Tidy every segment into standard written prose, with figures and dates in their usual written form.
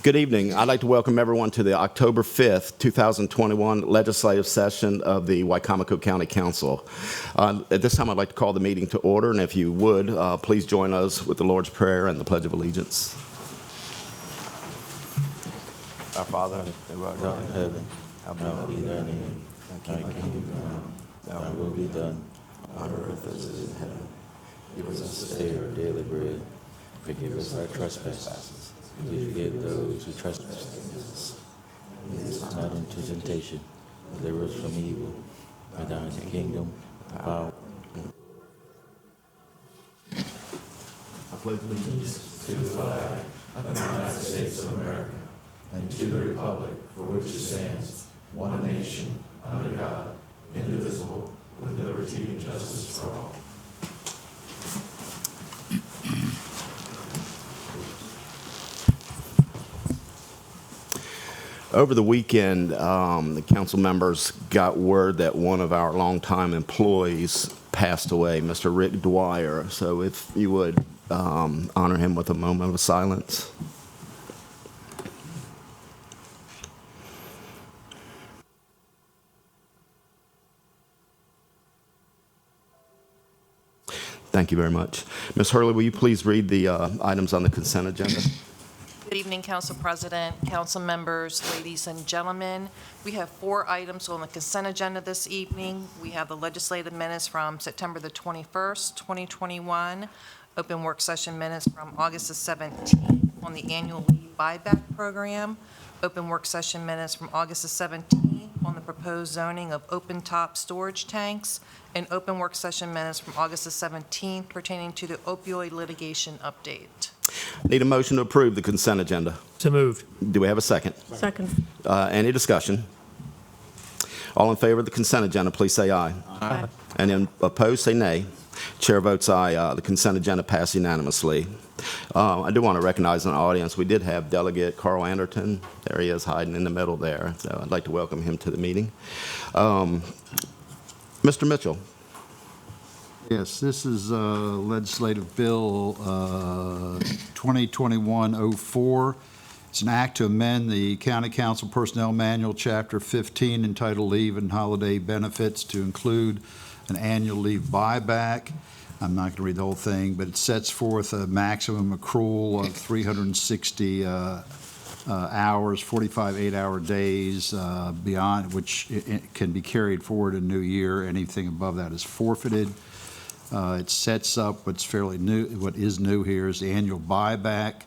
Good evening. I'd like to welcome everyone to the October 5th, 2021 legislative session of the Wicomico County Council. At this time, I'd like to call the meeting to order, and if you would, please join us with the Lord's Prayer and the Pledge of Allegiance. Our Father, who art in heaven, hallowed be thy name. Thy kingdom come, thy will be done, on earth as it is in heaven. Give us this day our daily bread. Forgive us our trespasses. We forgive those who trespass against us. Lead us not into temptation, but deliver us from evil. For thine is the kingdom, the power. I pledge allegiance to the flag of the United States of America and to the republic for which it stands, one nation, under God, indivisible, with liberty and justice for all. Over the weekend, the council members got word that one of our longtime employees passed away, Mr. Rick Dwyer. So if you would honor him with a moment of silence. Thank you very much. Ms. Hurley, will you please read the items on the consent agenda? Good evening, Council President, council members, ladies and gentlemen. We have 4 items on the consent agenda this evening. We have the legislative minutes from September the 21st, 2021, open work session minutes from August the 17th on the annual leave buyback program, open work session minutes from August the 17th on the proposed zoning of open top storage tanks, and open work session minutes from August the 17th pertaining to the opioid litigation update. Need a motion to approve the consent agenda. So moved. Do we have a second? Second. Any discussion? All in favor of the consent agenda, please say aye. Aye. And then opposed, say nay. Chair votes aye. The consent agenda passed unanimously. I do want to recognize in the audience, we did have Delegate Carl Anderton. There he is hiding in the middle there. So I'd like to welcome him to the meeting. Mr. Mitchell. Yes, this is legislative bill 2021-04. It's an act to amend the County Council Personnel Manual, Chapter 15, entitled Leave and Holiday Benefits, to include an annual leave buyback. I'm not going to read the whole thing, but it sets forth a maximum accrual of 360 hours, 45 8-hour days beyond which it can be carried forward in new year. Anything above that is forfeited. It sets up what's fairly new. What is new here is the annual buyback,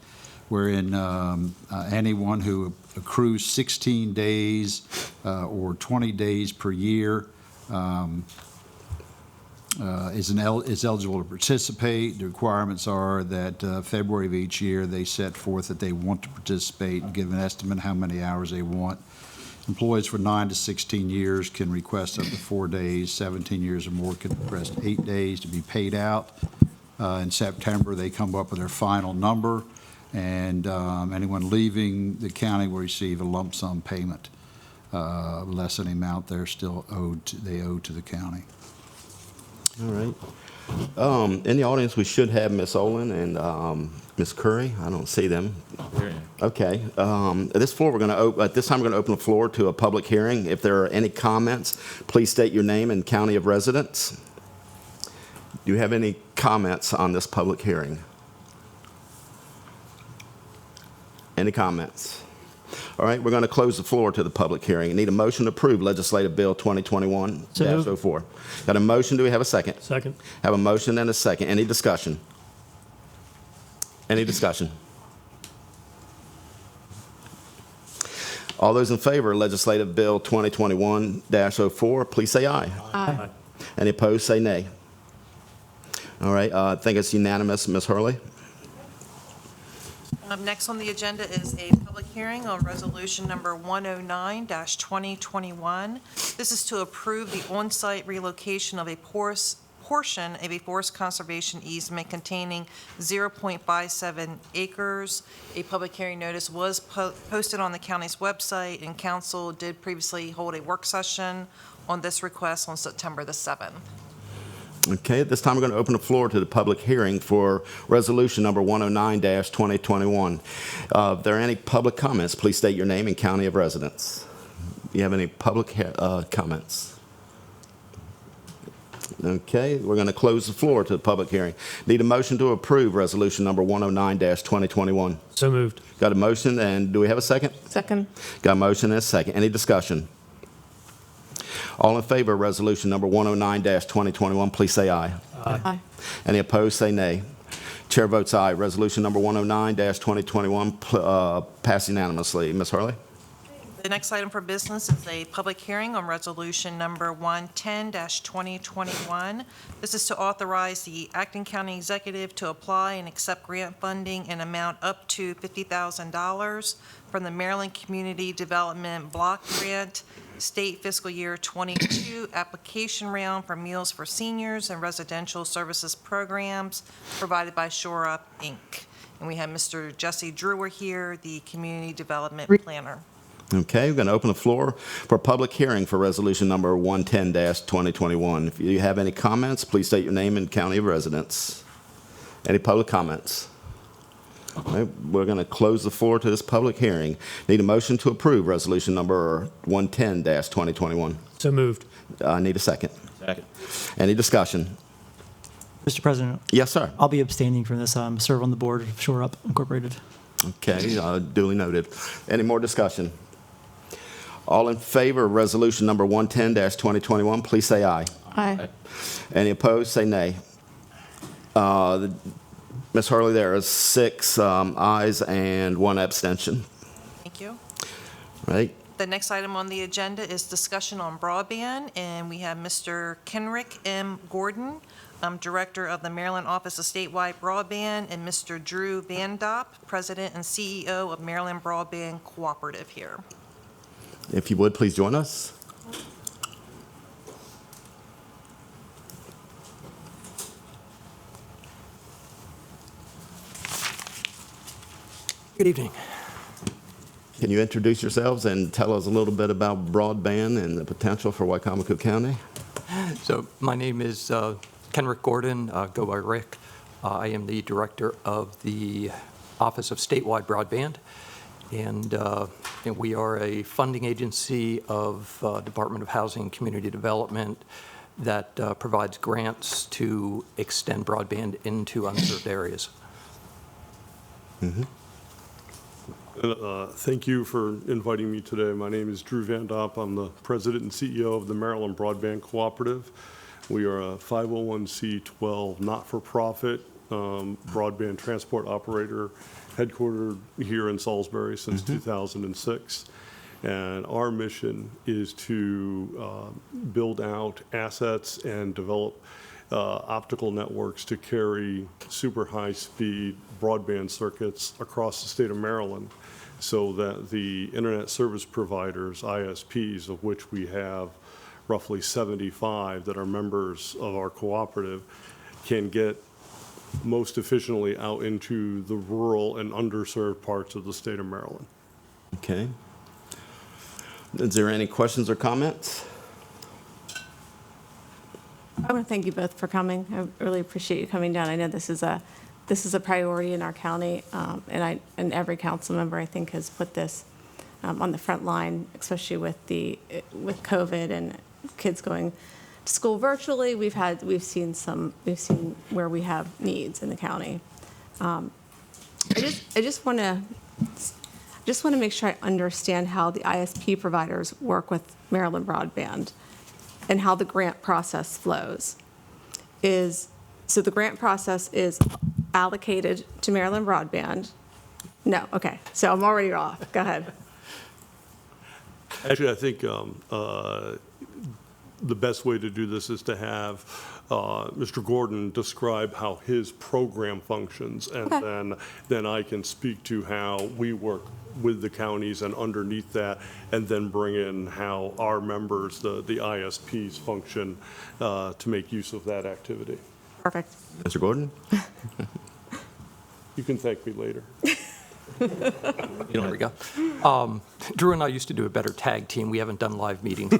wherein anyone who accrues 16 days or 20 days per year is eligible to participate. The requirements are that February of each year they set forth that they want to participate and give an estimate how many hours they want. Employees for 9 to 16 years can request up to 4 days. 17 years or more can request 8 days to be paid out. In September, they come up with their final number, and anyone leaving the county will receive a lump sum payment, less than the amount they're still owed. They owe to the county. All right. In the audience, we should have Ms. Olin and Ms. Curry. I don't see them. Okay. At this time, we're going to open the floor to a public hearing. If there are any comments, please state your name and county of residence. Do you have any comments on this public hearing? Any comments? All right, we're going to close the floor to the public hearing. I need a motion to approve legislative bill 2021-04. Got a motion? Do we have a second? Second. Have a motion and a second. Any discussion? Any discussion? All those in favor of legislative bill 2021-04, please say aye. Aye. Any opposed, say nay. All right, I think it's unanimous. Ms. Hurley? Next on the agenda is a public hearing on resolution number 109-2021. This is to approve the on-site relocation of a portion of a forest conservation easement containing 0.57 acres. A public hearing notice was posted on the county's website, and council did previously hold a work session on this request on September the 7th. Okay, at this time, we're going to open the floor to the public hearing for resolution number 109-2021. If there are any public comments, please state your name and county of residence. Do you have any public comments? Okay, we're going to close the floor to the public hearing. Need a motion to approve resolution number 109-2021. So moved. Got a motion, and do we have a second? Second. Got a motion and a second. Any discussion? All in favor of resolution number 109-2021, please say aye. Aye. Any opposed, say nay. Chair votes aye. Resolution number 109-2021 passed unanimously. Ms. Hurley? The next item for business is a public hearing on resolution number 110-2021. This is to authorize the acting county executive to apply and accept grant funding in amount up to $50,000 from the Maryland Community Development Block Grant State Fiscal Year 22 application round for Meals for Seniors and Residential Services Programs provided by Shore Up, Inc. And we have Mr. Jesse Drewer here, the Community Development Planner. Okay, we're going to open the floor for public hearing for resolution number 110-2021. If you have any comments, please state your name and county of residence. Any public comments? All right, we're going to close the floor to this public hearing. Need a motion to approve resolution number 110-2021. So moved. I need a second. Second. Any discussion? Mr. President, Yes, sir. I'll be abstaining from this. Serve on the board of Shore Up Incorporated. Okay, duly noted. Any more discussion? All in favor of resolution number 110-2021, please say aye. Aye. Any opposed, say nay. Ms. Hurley, there are 6 ayes and 1 abstention. Thank you. Right? The next item on the agenda is discussion on broadband, and we have Mr. Kenrick M. Gordon, Director of the Maryland Office of Statewide Broadband, and Mr. Drew Van Dop, President and CEO of Maryland Broadband Cooperative here. If you would, please join us. Good evening. Can you introduce yourselves and tell us a little bit about broadband and the potential for Wicomico County? So my name is Kenrick Gordon, go by Rick. I am the director of the Office of Statewide Broadband, and we are a funding agency of Department of Housing and Community Development that provides grants to extend broadband into unserved areas. Mm-hmm. Thank you for inviting me today. My name is Drew Van Dop. I'm the president and CEO of the Maryland Broadband Cooperative. We are a 501c12 not-for-profit broadband transport operator headquartered here in Salisbury since 2006. And our mission is to build out assets and develop optical networks to carry super high-speed broadband circuits across the state of Maryland so that the internet service providers, ISPs, of which we have roughly 75 that are members of our cooperative, can get most efficiently out into the rural and underserved parts of the state of Maryland. Okay. Is there any questions or comments? I want to thank you both for coming. I really appreciate you coming down. I know this is a priority in our county, and every council member, I think, has put this on the front line, especially with COVID and kids going to school virtually. We've seen where we have needs in the county. I just want to make sure I understand how the ISP providers work with Maryland Broadband and how the grant process flows. So the grant process is allocated to Maryland Broadband? No, okay, so I'm already off, go ahead. Actually, I think the best way to do this is to have Mr. Gordon describe how his program functions, and Okay. then I can speak to how we work with the counties and underneath that, and then bring in how our members, the ISPs, function to make use of that activity. Perfect. Mr. Gordon? You can thank me later. There we go. Drew and I used to do a better tag team. We haven't done live meetings.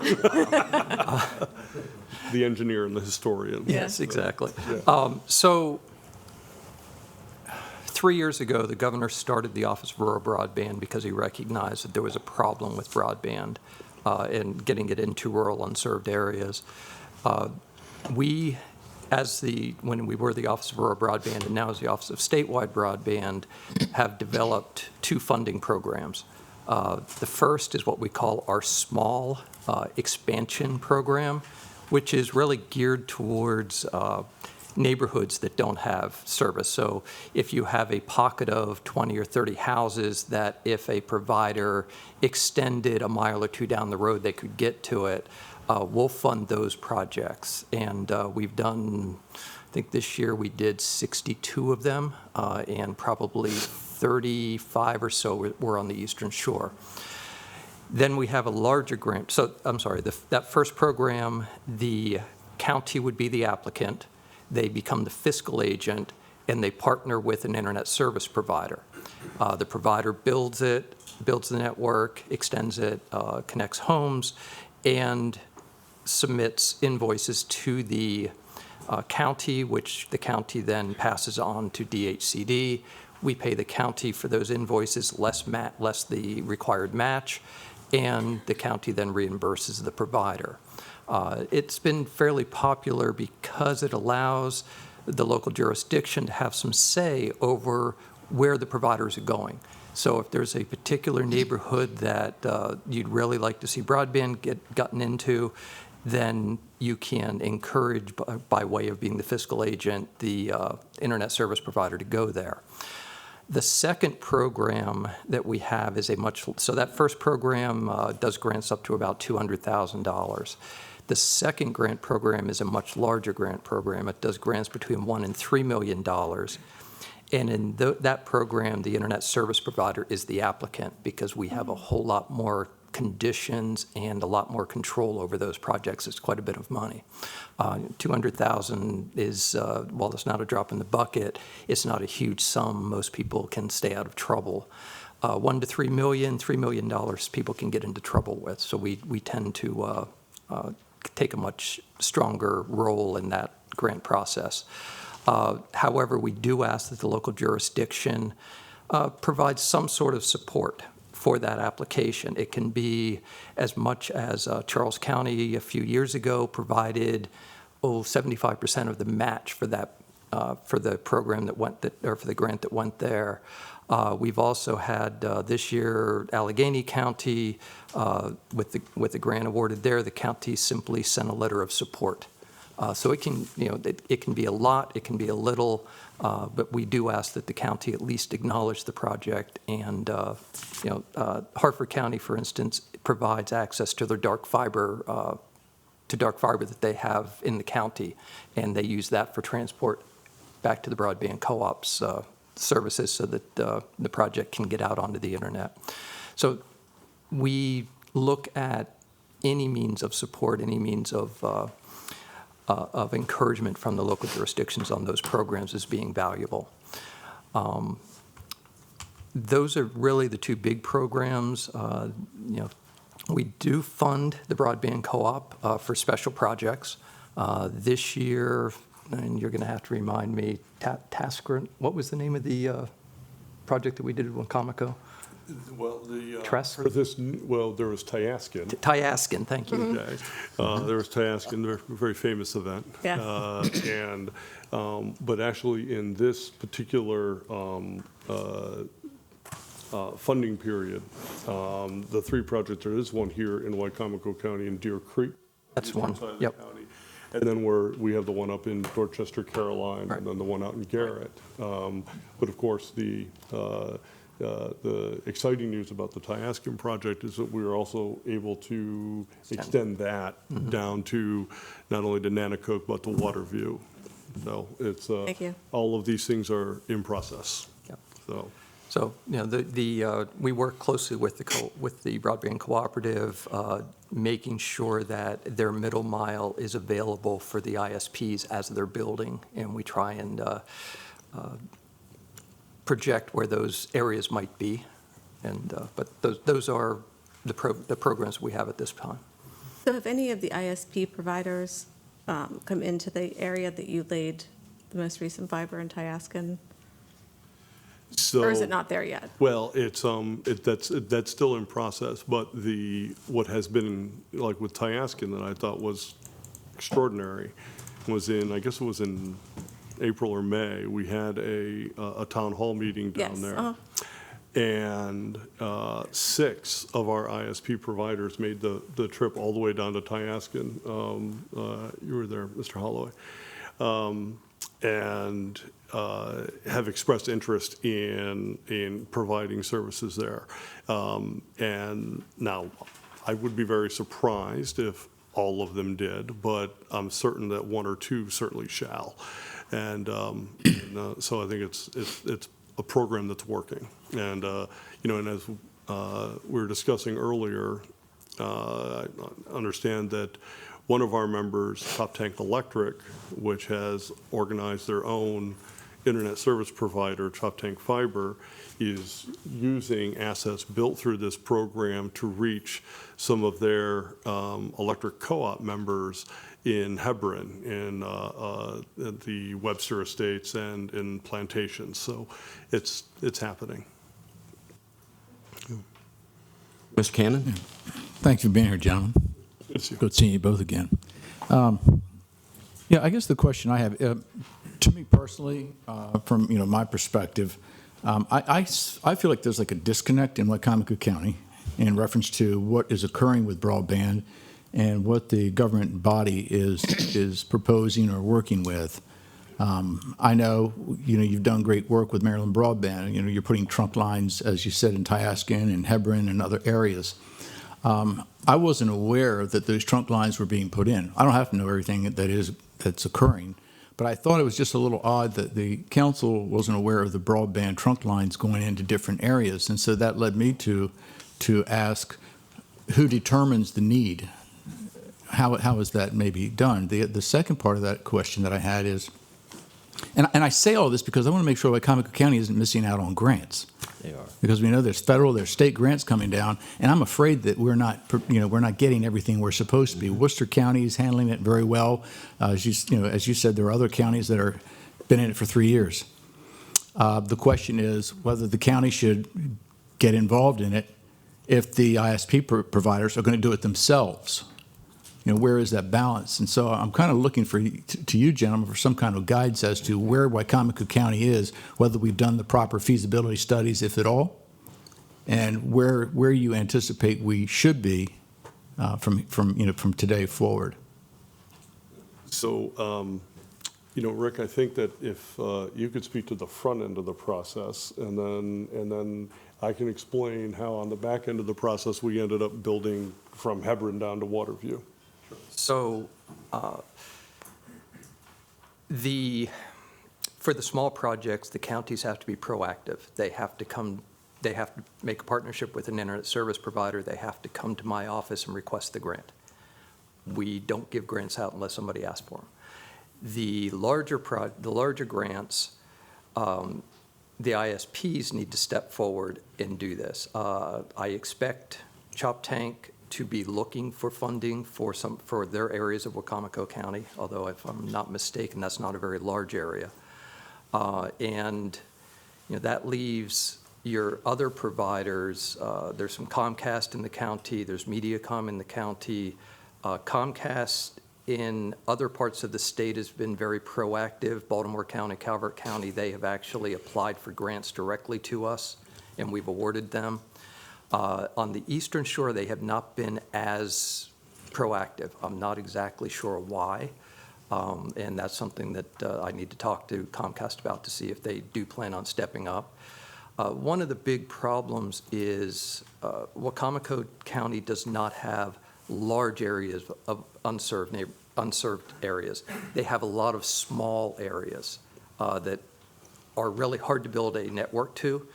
the engineer and the historian. Yes, exactly. Yeah. So 3 years ago, the governor started the Office of Rural Broadband because he recognized that there was a problem with broadband and getting it into rural unserved areas. When we were the Office of Rural Broadband and now as the Office of Statewide Broadband, have developed 2 funding programs. The first is what we call our small expansion program, which is really geared towards neighborhoods that don't have service. So if you have a pocket of 20 or 30 houses that if a provider extended a mile or 2 down the road, they could get to it, we'll fund those projects. And we've done, I think this year we did 62 of them, and probably 35 or so were on the Eastern Shore. Then we have a larger grant. So, I'm sorry, that first program, the county would be the applicant. They become the fiscal agent, and they partner with an internet service provider. The provider builds the network, extends it, connects homes, and submits invoices to the county, which the county then passes on to DHCD. We pay the county for those invoices, less the required match, and the county then reimburses the provider. It's been fairly popular because it allows the local jurisdiction to have some say over where the providers are going. So if there's a particular neighborhood that you'd really like to see broadband gotten into, then you can encourage, by way of being the fiscal agent, the internet service provider to go there. The second program that we have is so that first program does grants up to about $200,000. The second grant program is a much larger grant program. It does grants between $1 and $3 million. And in that program, the internet service provider is the applicant because we have a whole lot more conditions and a lot more control over those projects. It's quite a bit of money. $200,000 is, while it's not a drop in the bucket, it's not a huge sum. Most people can stay out of trouble. $1 to $3 million, $3 million people can get into trouble with. So we tend to take a much stronger role in that grant process. However, we do ask that the local jurisdiction provide some sort of support for that application. It can be as much as Charles County a few years ago provided 75% of the match for that for the program that went or for the grant that went there. We've also had this year Allegheny County with the grant awarded there. The county simply sent a letter of support. So it can, it can be a lot, it can be a little, but we do ask that the county at least acknowledge the project. And Hartford County, for instance, provides access to their dark fiber that they have in the county, and they use that for transport back to the broadband co-ops services so that the project can get out onto the internet. So we look at any means of support, any means of encouragement from the local jurisdictions on those programs as being valuable. Those are really the two big programs. We do fund the broadband co-op for special projects. This year, and you're going to have to remind me, what was the name of the project that we did at Wicomico? Well, Tress? for this, there was Tyaskin. Tyaskin, thank you. Okay. There was Tyaskin, a very famous event. Yeah. But actually, in this particular funding period, the three projects, there is one here in Wicomico County in Deer Creek. That's one, inside the yep. county. And then we have the one up in Dorchester, Caroline, Right. and then the one out in Garrett. But of course, the exciting news about the Tyaskin project is that we are also able to extend that down to not only to Nanacoke, but to Waterview. So it's, Thank you. all of these things are in process. Yep. So, So, we work closely with the Broadband Cooperative, making sure that their middle mile is available for the ISPs as they're building, and we try and project where those areas might be. And but those are the programs we have at this time. So have any of the ISP providers come into the area that you laid the most recent fiber in Tyaskin? So. Or is it not there yet? Well, that's still in process, but what has been, like with Tyaskin that I thought was extraordinary was I guess it was in April or May, we had a town hall meeting down Yes, there. uh-huh. And 6 of our ISP providers made the trip all the way down to Tyaskin. You were there, Mr. Holloway. And have expressed interest in providing services there. And now, I would be very surprised if all of them did, but I'm certain that 1 or 2 certainly shall. And so I think it's a program that's working. And and as we were discussing earlier, I understand that one of our members, Top Tank Electric, which has organized their own internet service provider, Top Tank Fiber, is using assets built through this program to reach some of their electric co-op members in Hebron, in the Webster Estates, and in Plantations. So it's happening. Mr. Cannon? Thanks for being here, gentlemen. Good seeing you both again. Yeah, I guess the question I have, to me personally, from my perspective, I feel like there's like a disconnect in Wicomico County in reference to what is occurring with broadband and what the government body is proposing or working with. I know you've done great work with Maryland Broadband. You're putting trunk lines, as you said, in Tyaskin and Hebron and other areas. I wasn't aware that those trunk lines were being put in. I don't have to know everything that's occurring, but I thought it was just a little odd that the council wasn't aware of the broadband trunk lines going into different areas, and so that led me to ask who determines the need. How is that maybe done? The second part of that question that I had is, and I say all this because I want to make sure Wicomico County isn't missing out on grants. They are. Because we know there's federal, there's state grants coming down, and I'm afraid that we're not getting everything we're supposed to be. Worcester County is handling it very well. As you said, there are other counties that are been in it for 3 years. The question is whether the county should get involved in it if the ISP providers are going to do it themselves. Where is that balance? And so I'm kind of looking to you, gentlemen, for some kind of guidance as to where Wicomico County is, whether we've done the proper feasibility studies, if at all, and where you anticipate we should be from today forward. So, Rick, I think that if you could speak to the front end of the process, and then I can explain how on the back end of the process we ended up building from Hebron down to Waterview. So for the small projects, the counties have to be proactive. They have to make a partnership with an internet service provider. They have to come to my office and request the grant. We don't give grants out unless somebody asks for them. The larger grants, the ISPs need to step forward and do this. I expect Chop Tank to be looking for funding for their areas of Wakamaco County, although if I'm not mistaken, that's not a very large area. And that leaves your other providers. There's some Comcast in the county, there's Mediacom in the county. Comcast in other parts of the state has been very proactive. Baltimore County, Calvert County, they have actually applied for grants directly to us, and we've awarded them. On the Eastern Shore, they have not been as proactive. I'm not exactly sure why, and that's something that I need to talk to Comcast about to see if they do plan on stepping up. One of the big problems is Wakamaco County does not have large areas of unserved areas. They have a lot of small areas that are really hard to build a network to.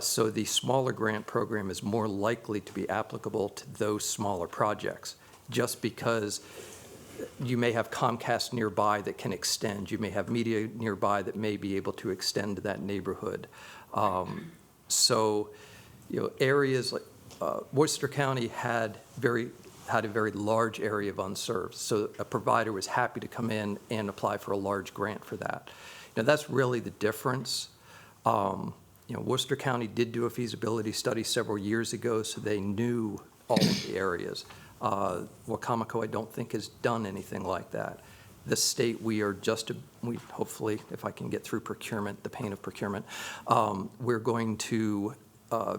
So the smaller grant program is more likely to be applicable to those smaller projects, just because you may have Comcast nearby that can extend. You may have media nearby that may be able to extend to that neighborhood. So, areas like Worcester County had had a very large area of unserved. So a provider was happy to come in and apply for a large grant for that. That's really the difference. Worcester County did do a feasibility study several years ago, so they knew all of the areas. Wakamaco, I don't think, has done anything like that. The state, we hopefully, if I can get through procurement, the pain of procurement, we're going to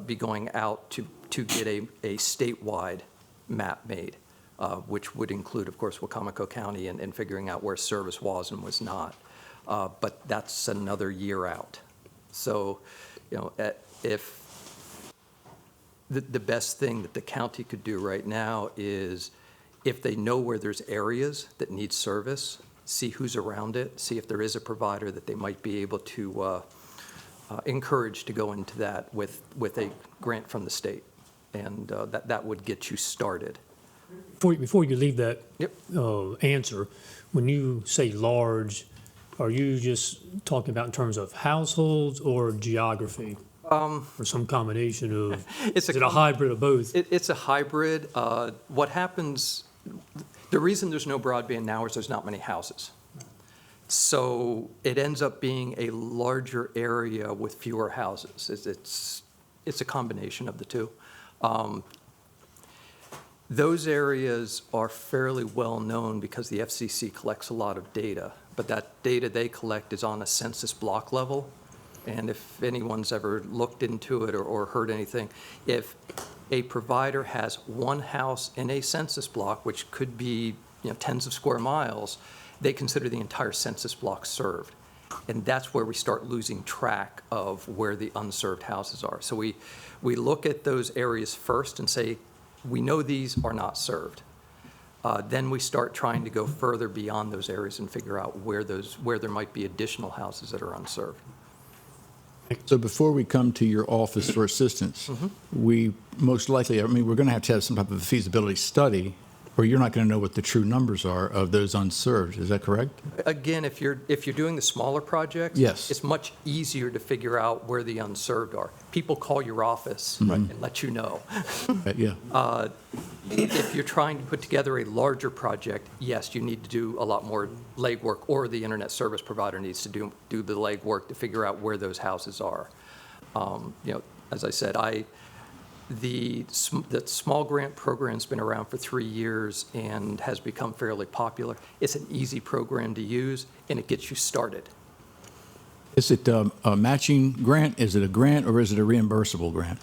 be going out to get a statewide map made, which would include, of course, Wicomico County and figuring out where service was and was not. But that's another year out. So, if the best thing that the county could do right now is, if they know where there's areas that need service, see who's around it, see if there is a provider that they might be able to encourage to go into that with a grant from the state. And that would get you started. Before you leave that Yep. answer, when you say large, are you just talking about in terms of households or geography? Or some combination of, is it a hybrid of both? It's a hybrid. What happens, the reason there's no broadband now is there's not many houses. So it ends up being a larger area with fewer houses. It's a combination of the two. Those areas are fairly well known because the FCC collects a lot of data, but that data they collect is on a census block level. And if anyone's ever looked into it or heard anything, if a provider has one house in a census block, which could be tens of square miles, they consider the entire census block served. And that's where we start losing track of where the unserved houses are. So we look at those areas first and say, we know these are not served. Then we start trying to go further beyond those areas and figure out where there might be additional houses that are unserved. So before we come to your office for assistance, we most likely, we're going to have some type of a feasibility study, or you're not going to know what the true numbers are of those unserved. Is that correct? Again, if you're doing the smaller projects, Yes. it's much easier to figure out where the unserved are. People call your office and let you know. Yeah. If you're trying to put together a larger project, yes, you need to do a lot more legwork, or the internet service provider needs to do the legwork to figure out where those houses are. As I said, the small grant program's been around for 3 years and has become fairly popular. It's an easy program to use, and it gets you started. Is it a matching grant? Is it a grant, or is it a reimbursable grant?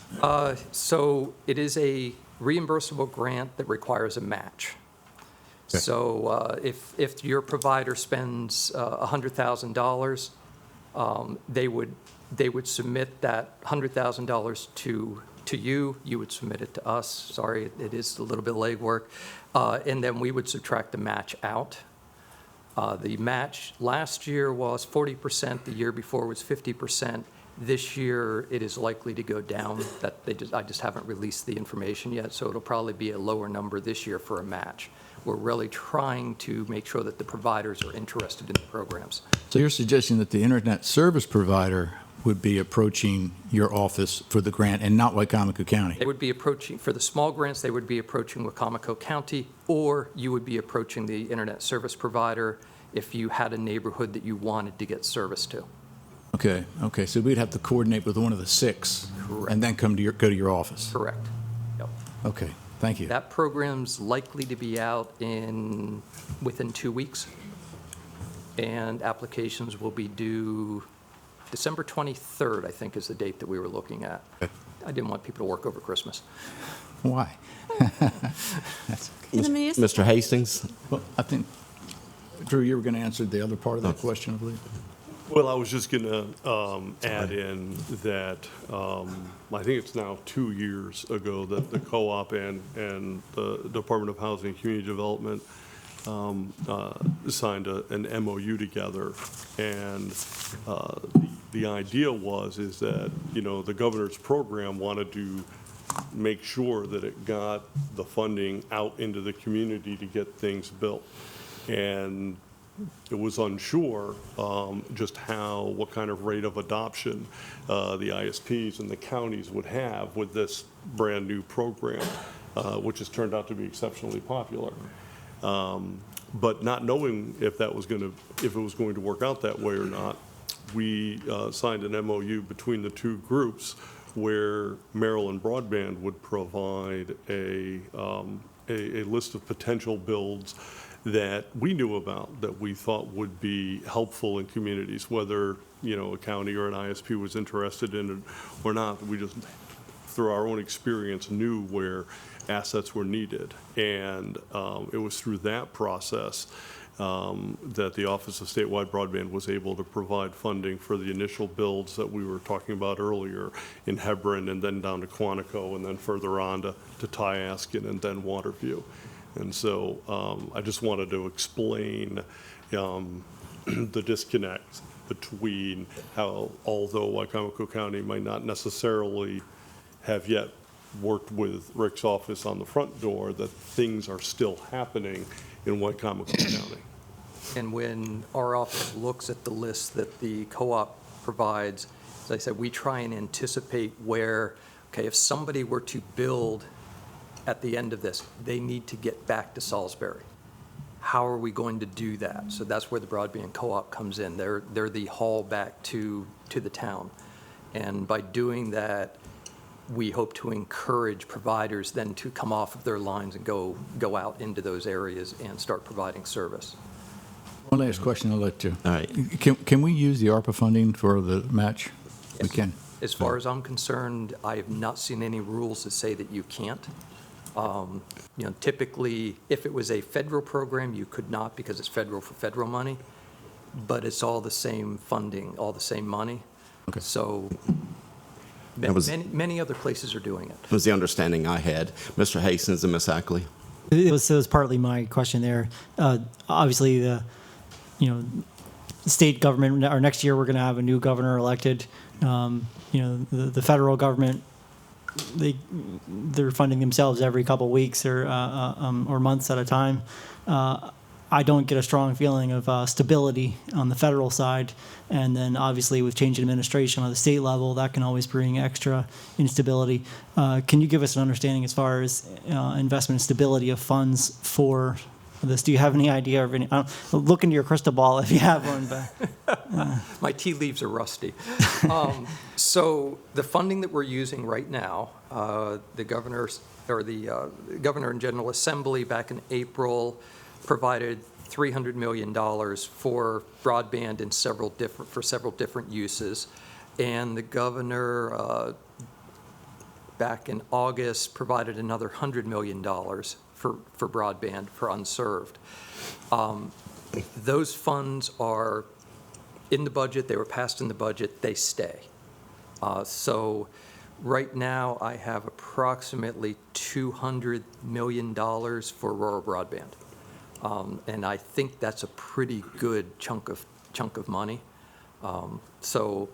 So it is a reimbursable grant that requires a match. Okay. So if your provider spends $100,000, they would submit that $100,000 to you. You would submit it to us. Sorry, it is a little bit of legwork. And then we would subtract the match out. The match last year was 40%. The year before was 50%. This year, it is likely to go down. I just haven't released the information yet, so it'll probably be a lower number this year for a match. We're really trying to make sure that the providers are interested in the programs. So you're suggesting that the internet service provider would be approaching your office for the grant and not Wicomico County? They would be approaching, for the small grants, they would be approaching Wakamaco County, or you would be approaching the internet service provider if you had a neighborhood that you wanted to get service to. Okay, so we'd have to coordinate with one of the 6. Correct. And then go to your office? Correct. Yep. Okay, thank you. That program's likely to be out within 2 weeks, and applications will be due December 23rd, I think, is the date that we were looking at. Okay. I didn't want people to work over Christmas. Why? Mr. Hastings? Well, I think, Drew, you were going to answer the other part of that question, I believe. Well, I was just going to add in that I think it's now 2 years ago that the co-op and the Department of Housing and Community Development signed an MOU together. And the idea is that, the governor's program wanted to make sure that it got the funding out into the community to get things built. And it was unsure just what kind of rate of adoption the ISPs and the counties would have with this brand new program. which has turned out to be exceptionally popular. But not knowing if it was going to work out that way or not, we signed an MOU between the two groups where Maryland Broadband would provide a list of potential builds that we knew about, that we thought would be helpful in communities, whether, a county or an ISP was interested in it or not. We just, through our own experience, knew where assets were needed. And it was through that process that the Office of Statewide Broadband was able to provide funding for the initial builds that we were talking about earlier in Hebron, and then down to Quantico, and then further on to Tyaskin, and then Waterview. And so I just wanted to explain the disconnect between how, although Wicomico County might not necessarily have yet worked with Rick's office on the front door, that things are still happening in Wicomico County. And when our office looks at the list that the co-op provides, as I said, we try and anticipate where, okay, if somebody were to build at the end of this, they need to get back to Salisbury. How are we going to do that? So that's where the broadband co-op comes in. They're the haul back to the town. And by doing that, we hope to encourage providers then to come off of their lines and go out into those areas and start providing service. One last question I'll let you. All right. Can we use the ARPA funding for the match? Yes. We can. As far as I'm concerned, I have not seen any rules that say that you can't. Typically, if it was a federal program, you could not, because it's federal for federal money, but it's all the same funding, all the same money. Okay. So many other places are doing it. Was the understanding I had. Mr. Hastings and Ms. Ackley. It was partly my question there. Obviously, the state government, or next year we're going to have a new governor elected. The federal government, they're funding themselves every couple of weeks or months at a time. I don't get a strong feeling of stability on the federal side, and then obviously with change in administration on the state level, that can always bring extra instability. Can you give us an understanding as far as investment stability of funds for this? Do you have any idea of any? Look into your crystal ball if you have one. But My tea leaves are rusty. So the funding that we're using right now, the governor and General Assembly back in April provided $300 million for broadband in several different uses, and the governor back in August provided another $100 million for broadband for unserved. Those funds are in the budget. They were passed in the budget. They stay. So right now I have approximately $200 million for rural broadband. And I think that's a pretty good chunk of money. So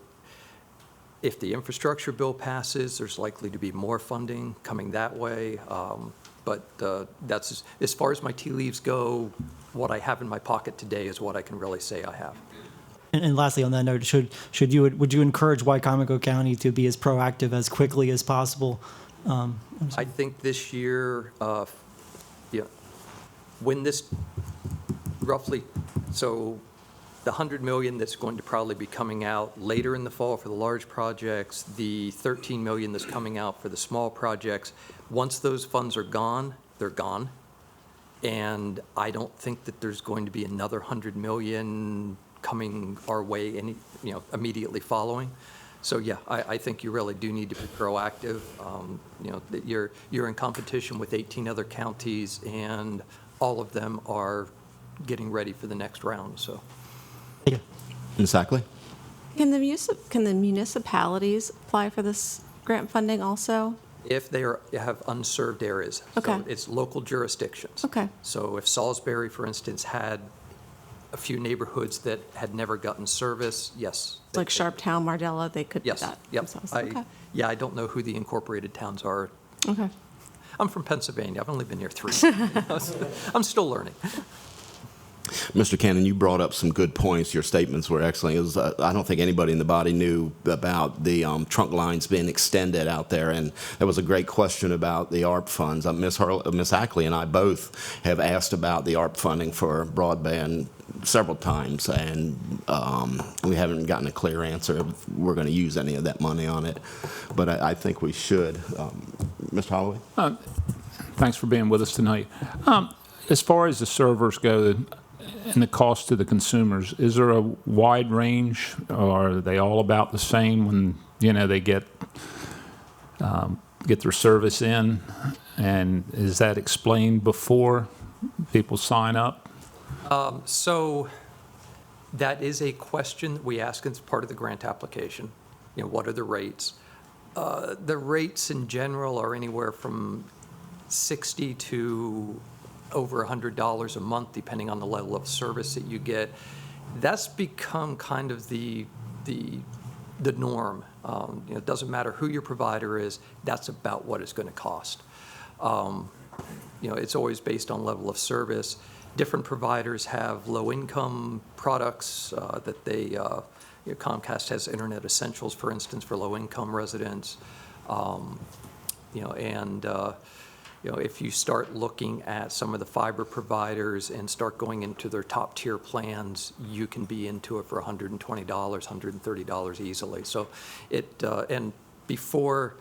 if the infrastructure bill passes, there's likely to be more funding coming that way. But that's, as far as my tea leaves go, what I have in my pocket today is what I can really say I have. And lastly, on that note, would you encourage Wicomico County to be as proactive as quickly as possible? I think this year, when this roughly, so the $100 million that's going to probably be coming out later in the fall for the large projects, the $13 million that's coming out for the small projects, once those funds are gone, they're gone. And I don't think that there's going to be another $100 million coming our way immediately following. So yeah, I think you really do need to be proactive. That you're in competition with 18 other counties, and all of them are getting ready for the next round. So, Thank you. Ms. Ackley? Can the municipalities apply for this grant funding also? if they have unserved areas. Okay. So it's local jurisdictions. Okay. So if Salisbury, for instance, had a few neighborhoods that had never gotten service, yes. Like Sharptown, Mardella, they could do Yes, that yep. themselves. Okay. Yeah, I don't know who the incorporated towns are. Okay. I'm from Pennsylvania. I've only been here 3. I'm still learning. Mr. Cannon, you brought up some good points. Your statements were excellent. It was, I don't think anybody in the body knew about the trunk lines being extended out there, and there was a great question about the ARP funds. Ms. Ackley and I both have asked about the ARP funding for broadband several times, and we haven't gotten a clear answer if we're going to use any of that money on it, but I think we should. Mr. Holloway? Thanks for being with us tonight. As far as the servers go, and the cost to the consumers, is there a wide range, or are they all about the same when they get their service in? And is that explained before people sign up? So that is a question that we ask as part of the grant application. What are the rates? The rates in general are anywhere from $60 to over $100 a month, depending on the level of service that you get. That's become kind of the norm. It doesn't matter who your provider is, that's about what it's going to cost. It's always based on level of service. Different providers have low-income products that they, Comcast has Internet Essentials, for instance, for low-income residents. If you start looking at some of the fiber providers and start going into their top tier plans, you can be into it for $120, $130 easily. So and before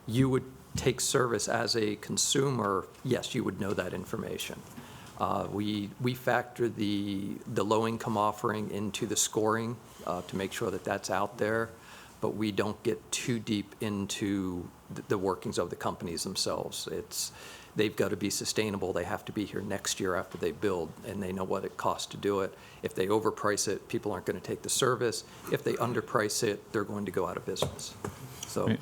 you would take service as a consumer, yes, you would know that information. We factor the low-income offering into the scoring to make sure that that's out there, but we don't get too deep into the workings of the companies themselves. They've got to be sustainable. They have to be here next year after they build, and they know what it costs to do it. If they overprice it, people aren't going to take the service. If they underprice it, they're going to go out of business. So,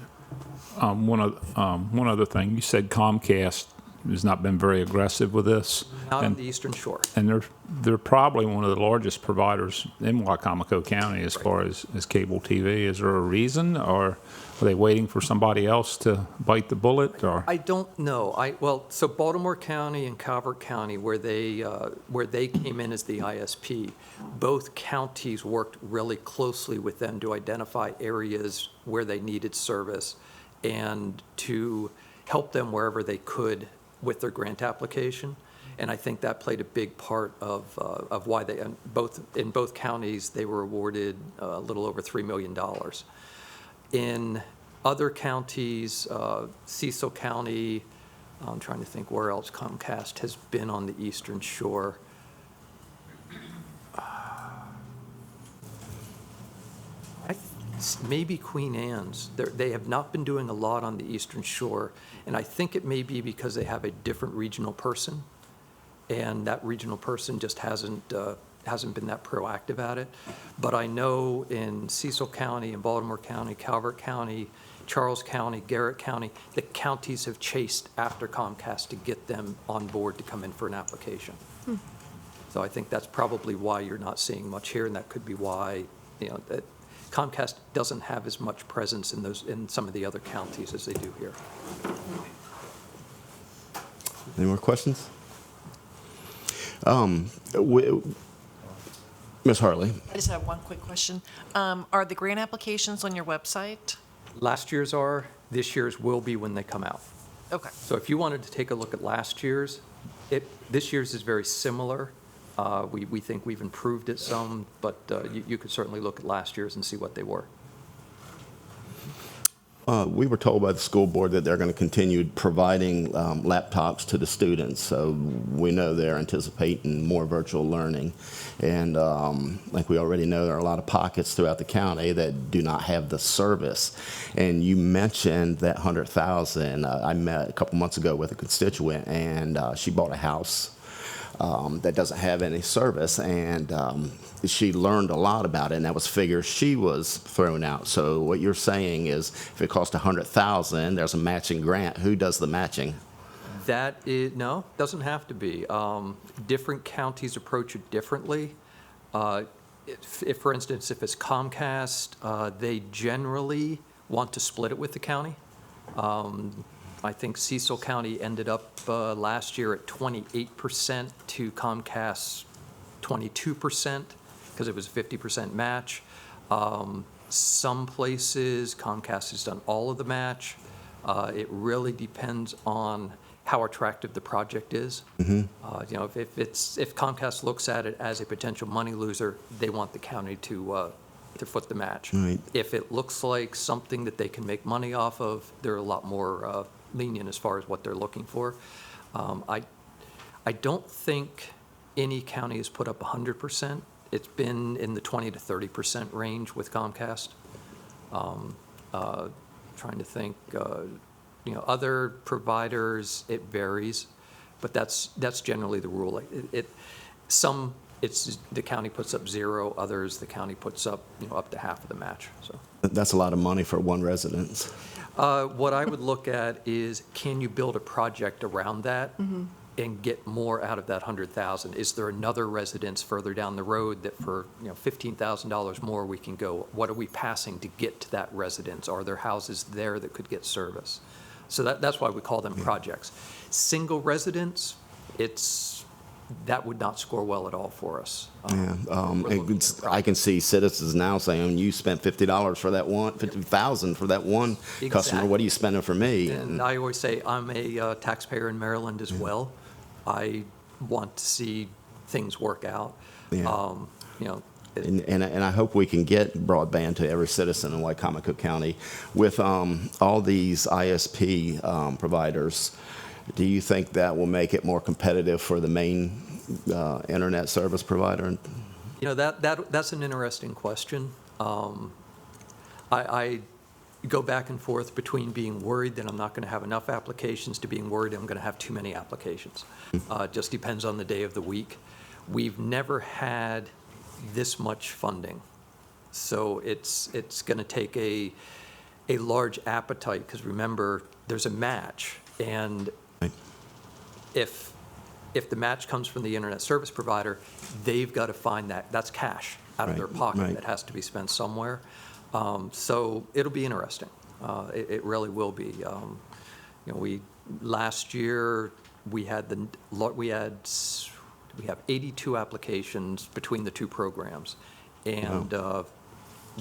one other thing, you said Comcast has not been very aggressive with this. Not on the Eastern Shore. And they're probably one of the largest providers in Wicomico County as far as cable TV. Is there a reason, or are they waiting for somebody else to bite the bullet? Or I don't know. So Baltimore County and Calvert County, where they came in as the ISP, both counties worked really closely with them to identify areas where they needed service and to help them wherever they could with their grant application. And I think that played a big part of why they, in both counties, they were awarded a little over $3 million. In other counties, Cecil County, I'm trying to think where else Comcast has been on the Eastern Shore. Maybe Queen Anne's. They have not been doing a lot on the Eastern Shore, and I think it may be because they have a different regional person, and that regional person just hasn't been that proactive at it. But I know in Cecil County, in Baltimore County, Calvert County, Charles County, Garrett County, the counties have chased after Comcast to get them on board to come in for an application. So I think that's probably why you're not seeing much here, and that could be why that Comcast doesn't have as much presence in some of the other counties as they do here. Any more questions? Ms. Harley? I just have one quick question. Are the grant applications on your website? Last year's are, this year's will be when they come out. Okay. So if you wanted to take a look at last year's, this year's is very similar. We think we've improved it some, but you could certainly look at last year's and see what they were. We were told by the school board that they're going to continue providing laptops to the students, so we know they're anticipating more virtual learning. And like we already know, there are a lot of pockets throughout the county that do not have the service. And you mentioned that $100,000. I met a couple months ago with a constituent, and she bought a house that doesn't have any service, and she learned a lot about it, and that was figures she was throwing out. So what you're saying is if it costs $100,000, there's a matching grant. Who does the matching? No, doesn't have to be. Different counties approach it differently. If, for instance, if it's Comcast, they generally want to split it with the county. I think Cecil County ended up last year at 28% to Comcast's 22% because it was a 50% match. Some places Comcast has done all of the match. It really depends on how attractive the project is. You know, if Comcast looks at it as a potential money loser, they want the county to foot the match. Right. If it looks like something that they can make money off of, they're a lot more lenient as far as what they're looking for. I don't think any county has put up 100%. It's been in the 20 to 30% range with Comcast. Trying to think, you know, other providers, it varies, but that's generally the rule. Some, it's the county puts up 0, others the county puts up, you know, up to half of the match. So That's a lot of money for one residence. what I would look at is, can you build a project around that and get more out of that 100,000? Is there another residence further down the road that for, you know, $15,000 more we can go? What are we passing to get to that residence? Are there houses there that could get service? So that's why we call them projects. Single residence, that would not score well at all for us. I can see citizens now saying, you spent $50 for that one, $50,000 for that one customer. Exactly. What are you spending for me? And I always say, I'm a taxpayer in Maryland as well. I want to see things work out. Yeah. You know, And I hope we can get broadband to every citizen in Wicomico County. With all these ISP providers, do you think that will make it more competitive for the main internet service provider? You know, that's an interesting question. I go back and forth between being worried that I'm not going to have enough applications to being worried I'm going to have too many applications. It just depends on the day of the week. We've never had this much funding, so it's going to take a large appetite, because remember, there's a match, and if the match comes from the internet service provider, they've got to find that's cash out of their pocket that has to be spent somewhere. So it'll be interesting. It really will be. You know, last year we have 82 applications between the two programs, and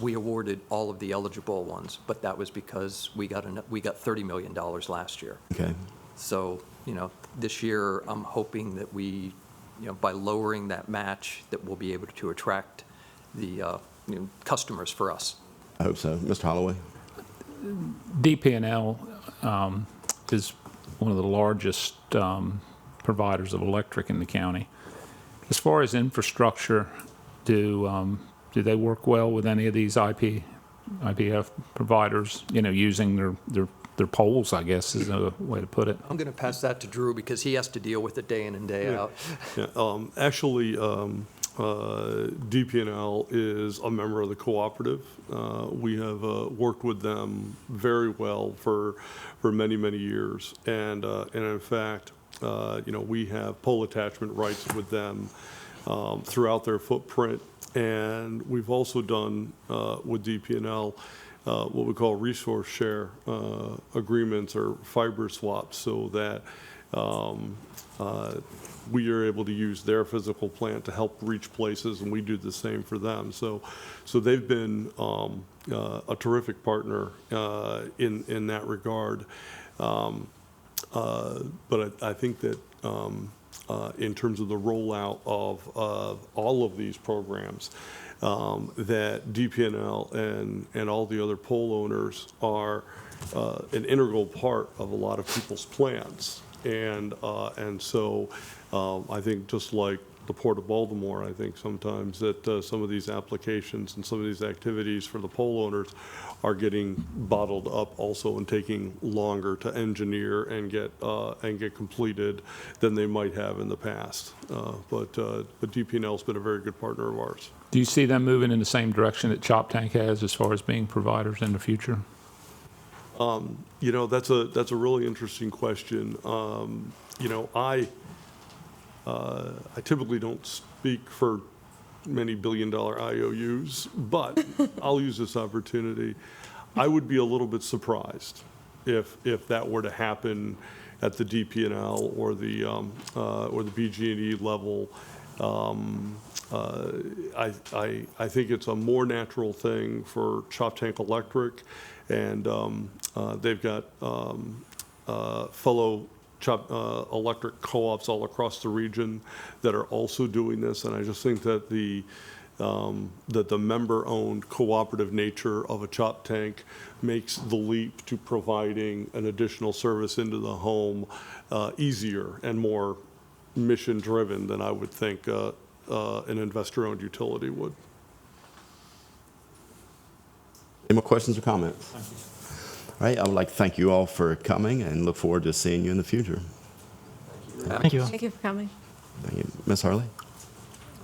we awarded all of the eligible ones. But that was because we got $30 million last year. Okay. So, you know, this year I'm hoping that we, you know, by lowering that match, that we'll be able to attract the customers for us. I hope so. Mr. Holloway? DP&L is one of the largest providers of electric in the county. As far as infrastructure, do they work well with any of these IPF providers, you know, using their poles, I guess is a way to put it? I'm going to pass that to Drew because he has to deal with it day in and day out. Yeah, actually, DP&L is a member of the Cooperative. We have worked with them very well for many, many years. And in fact, you know, we have pole attachment rights with them throughout their footprint. And we've also done with DP&L what we call resource share agreements or fiber swaps, so that we are able to use their physical plant to help reach places, and we do the same for them. So they've been a terrific partner in that regard. But I think that in terms of the rollout of all of these programs, that DP&L and all the other pole owners are an integral part of a lot of people's plans. And so I think just like the Port of Baltimore, I think sometimes that some of these applications and some of these activities for the pole owners are getting bottled up also and taking longer to engineer and get completed than they might have in the past. But DP&L's been a very good partner of ours. Do you see them moving in the same direction that Chop Tank has as far as being providers in the future? You know, that's a really interesting question. You know, I typically don't speak for many billion-dollar IOUs, but I'll use this opportunity. I would be a little bit surprised if that were to happen at the DP&L or the BG&E level. I think it's a more natural thing for Chop Tank Electric, and they've got fellow electric co-ops all across the region that are also doing this, and I just think that the member-owned cooperative nature of a Chop Tank makes the leap to providing an additional service into the home easier and more mission-driven than I would think an investor-owned utility would. Any more questions or comments? All right, I would like to thank you all for coming and look forward to seeing you in the future. Thank you. Thank you for coming. Thank you. Ms. Harley?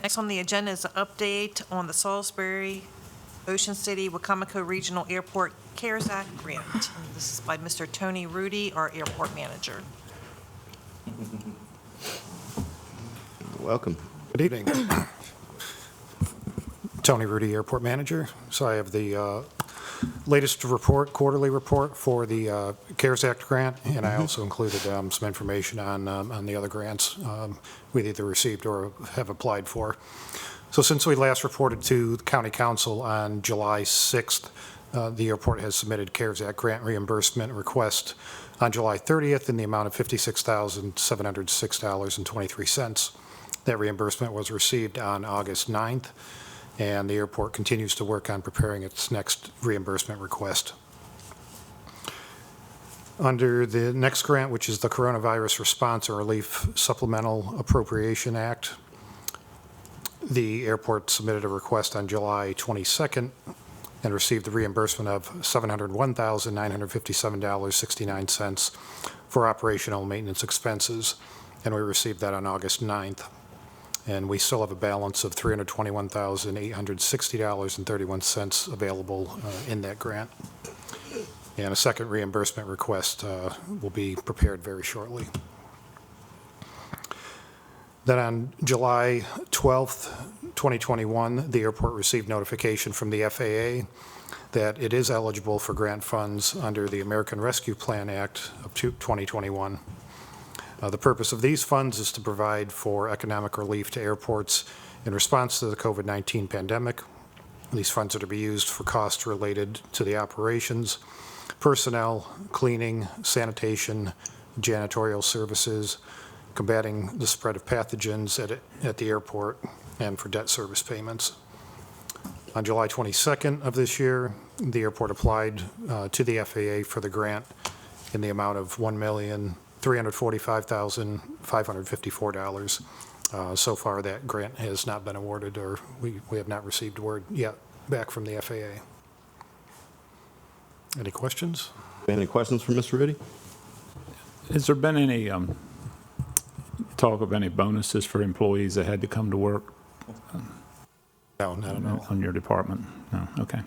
Next on the agenda is an update on the Salisbury, Ocean City, Wicomico Regional Airport Karazhak grant. And this is by Mr. Tony Rudy, our airport manager. Welcome. Good evening. Tony Rudy, Airport Manager. So I have the latest report, quarterly report for the CARES Act grant, and I also included some information on the other grants we either received or have applied for. So since we last reported to the County Council on July 6th, the airport has submitted CARES Act grant reimbursement request on July 30th in the amount of $56,706.23. That reimbursement was received on August 9th, and the airport continues to work on preparing its next reimbursement request. Under the next grant, which is the Coronavirus Response and Relief Supplemental Appropriation Act, the airport submitted a request on July 22nd and received the reimbursement of $701,957.69 for operational maintenance expenses, and we received that on August 9th. And we still have a balance of $321,860.31 available in that grant. And a second reimbursement request will be prepared very shortly. Then on July 12th, 2021, the airport received notification from the FAA that it is eligible for grant funds under the American Rescue Plan Act of 2021. The purpose of these funds is to provide for economic relief to airports in response to the COVID-19 pandemic. These funds are to be used for costs related to the operations, personnel, cleaning, sanitation, janitorial services, combating the spread of pathogens at the airport, and for debt service payments. On July 22nd of this year, the airport applied to the FAA for the grant in the amount of $1,345,554. So far, that grant has not been awarded, or we have not received word yet back from the FAA. Any questions? Any questions for Mr. Rudy? Has there been any talk of any bonuses for employees that had to come to work? No, not at all. On your department? No, okay.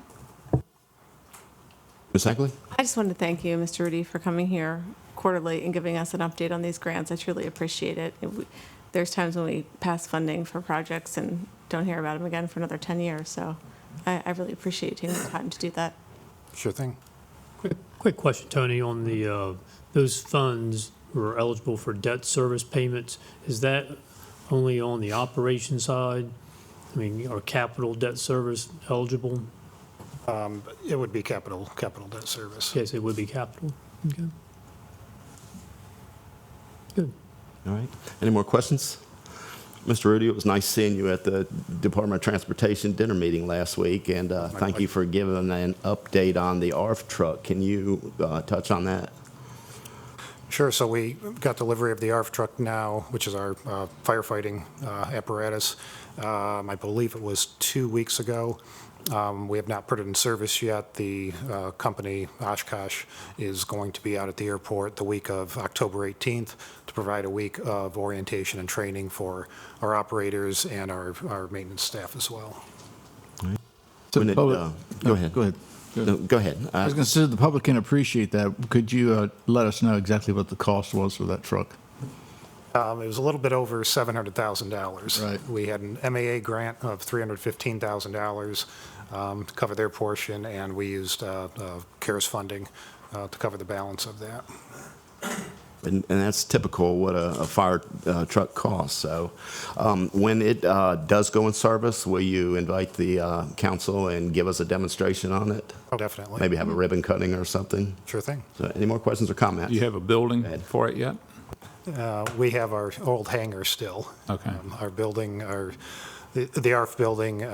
Ms. Hackley? I just wanted to thank you, Mr. Rudy, for coming here quarterly and giving us an update on these grants. I truly appreciate it. There's times when we pass funding for projects and don't hear about them again for another 10 years, so I really appreciate you taking the time to do that. Sure thing. Quick question, Tony, on the those funds were eligible for debt service payments. Is that only on the operation side? I mean, are capital debt service eligible? It would be capital debt service. Yes, it would be capital. Okay. Good. All right. Any more questions? Mr. Rudy, it was nice seeing you at the Department of Transportation dinner meeting last week, and thank you for giving an update on the Arf Truck. Can you touch on that? Sure. So we got delivery of the Arf Truck now, which is our firefighting apparatus. I believe it was 2 weeks ago. We have not put it in service yet. The company, Oshkosh, is going to be out at the airport the week of October 18th to provide a week of orientation and training for our operators and our maintenance staff as well. Go ahead. Go ahead. No, go ahead. I was going to say, the public can appreciate that. Could you let us know exactly what the cost was for that truck? It was a little bit over $700,000. Right. We had an MAA grant of $315,000 to cover their portion, and we used CARES funding to cover the balance of that. And that's typical what a fire truck costs. So when it does go in service, will you invite the council and give us a demonstration on it? Oh, definitely. Maybe have a ribbon cutting or something? Sure thing. So any more questions or comments? Do you have a building Ed. for it yet? We have our old hangar still. Okay. Our building, the ARF building,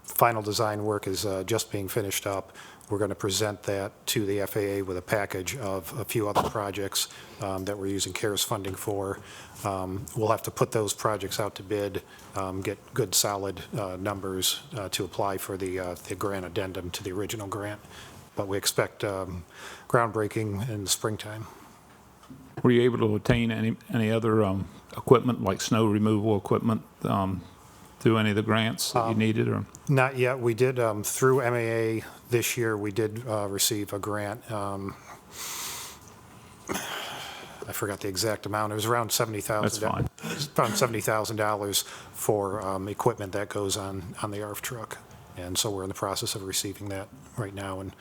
final design work is just being finished up. We're going to present that to the FAA with a package of a few other projects that we're using CARES funding for. We'll have to put those projects out to bid, get good solid numbers to apply for the grant addendum to the original grant. But we expect groundbreaking in the springtime. Were you able to obtain any other equipment, like snow removal equipment, through any of the grants that you needed? Or Not yet. We did, through MAA this year, we did receive a grant. I forgot the exact amount. It was around $70,000. That's fine. Around $70,000 for equipment that goes on the Arf Truck. And so we're in the process of receiving that right now, and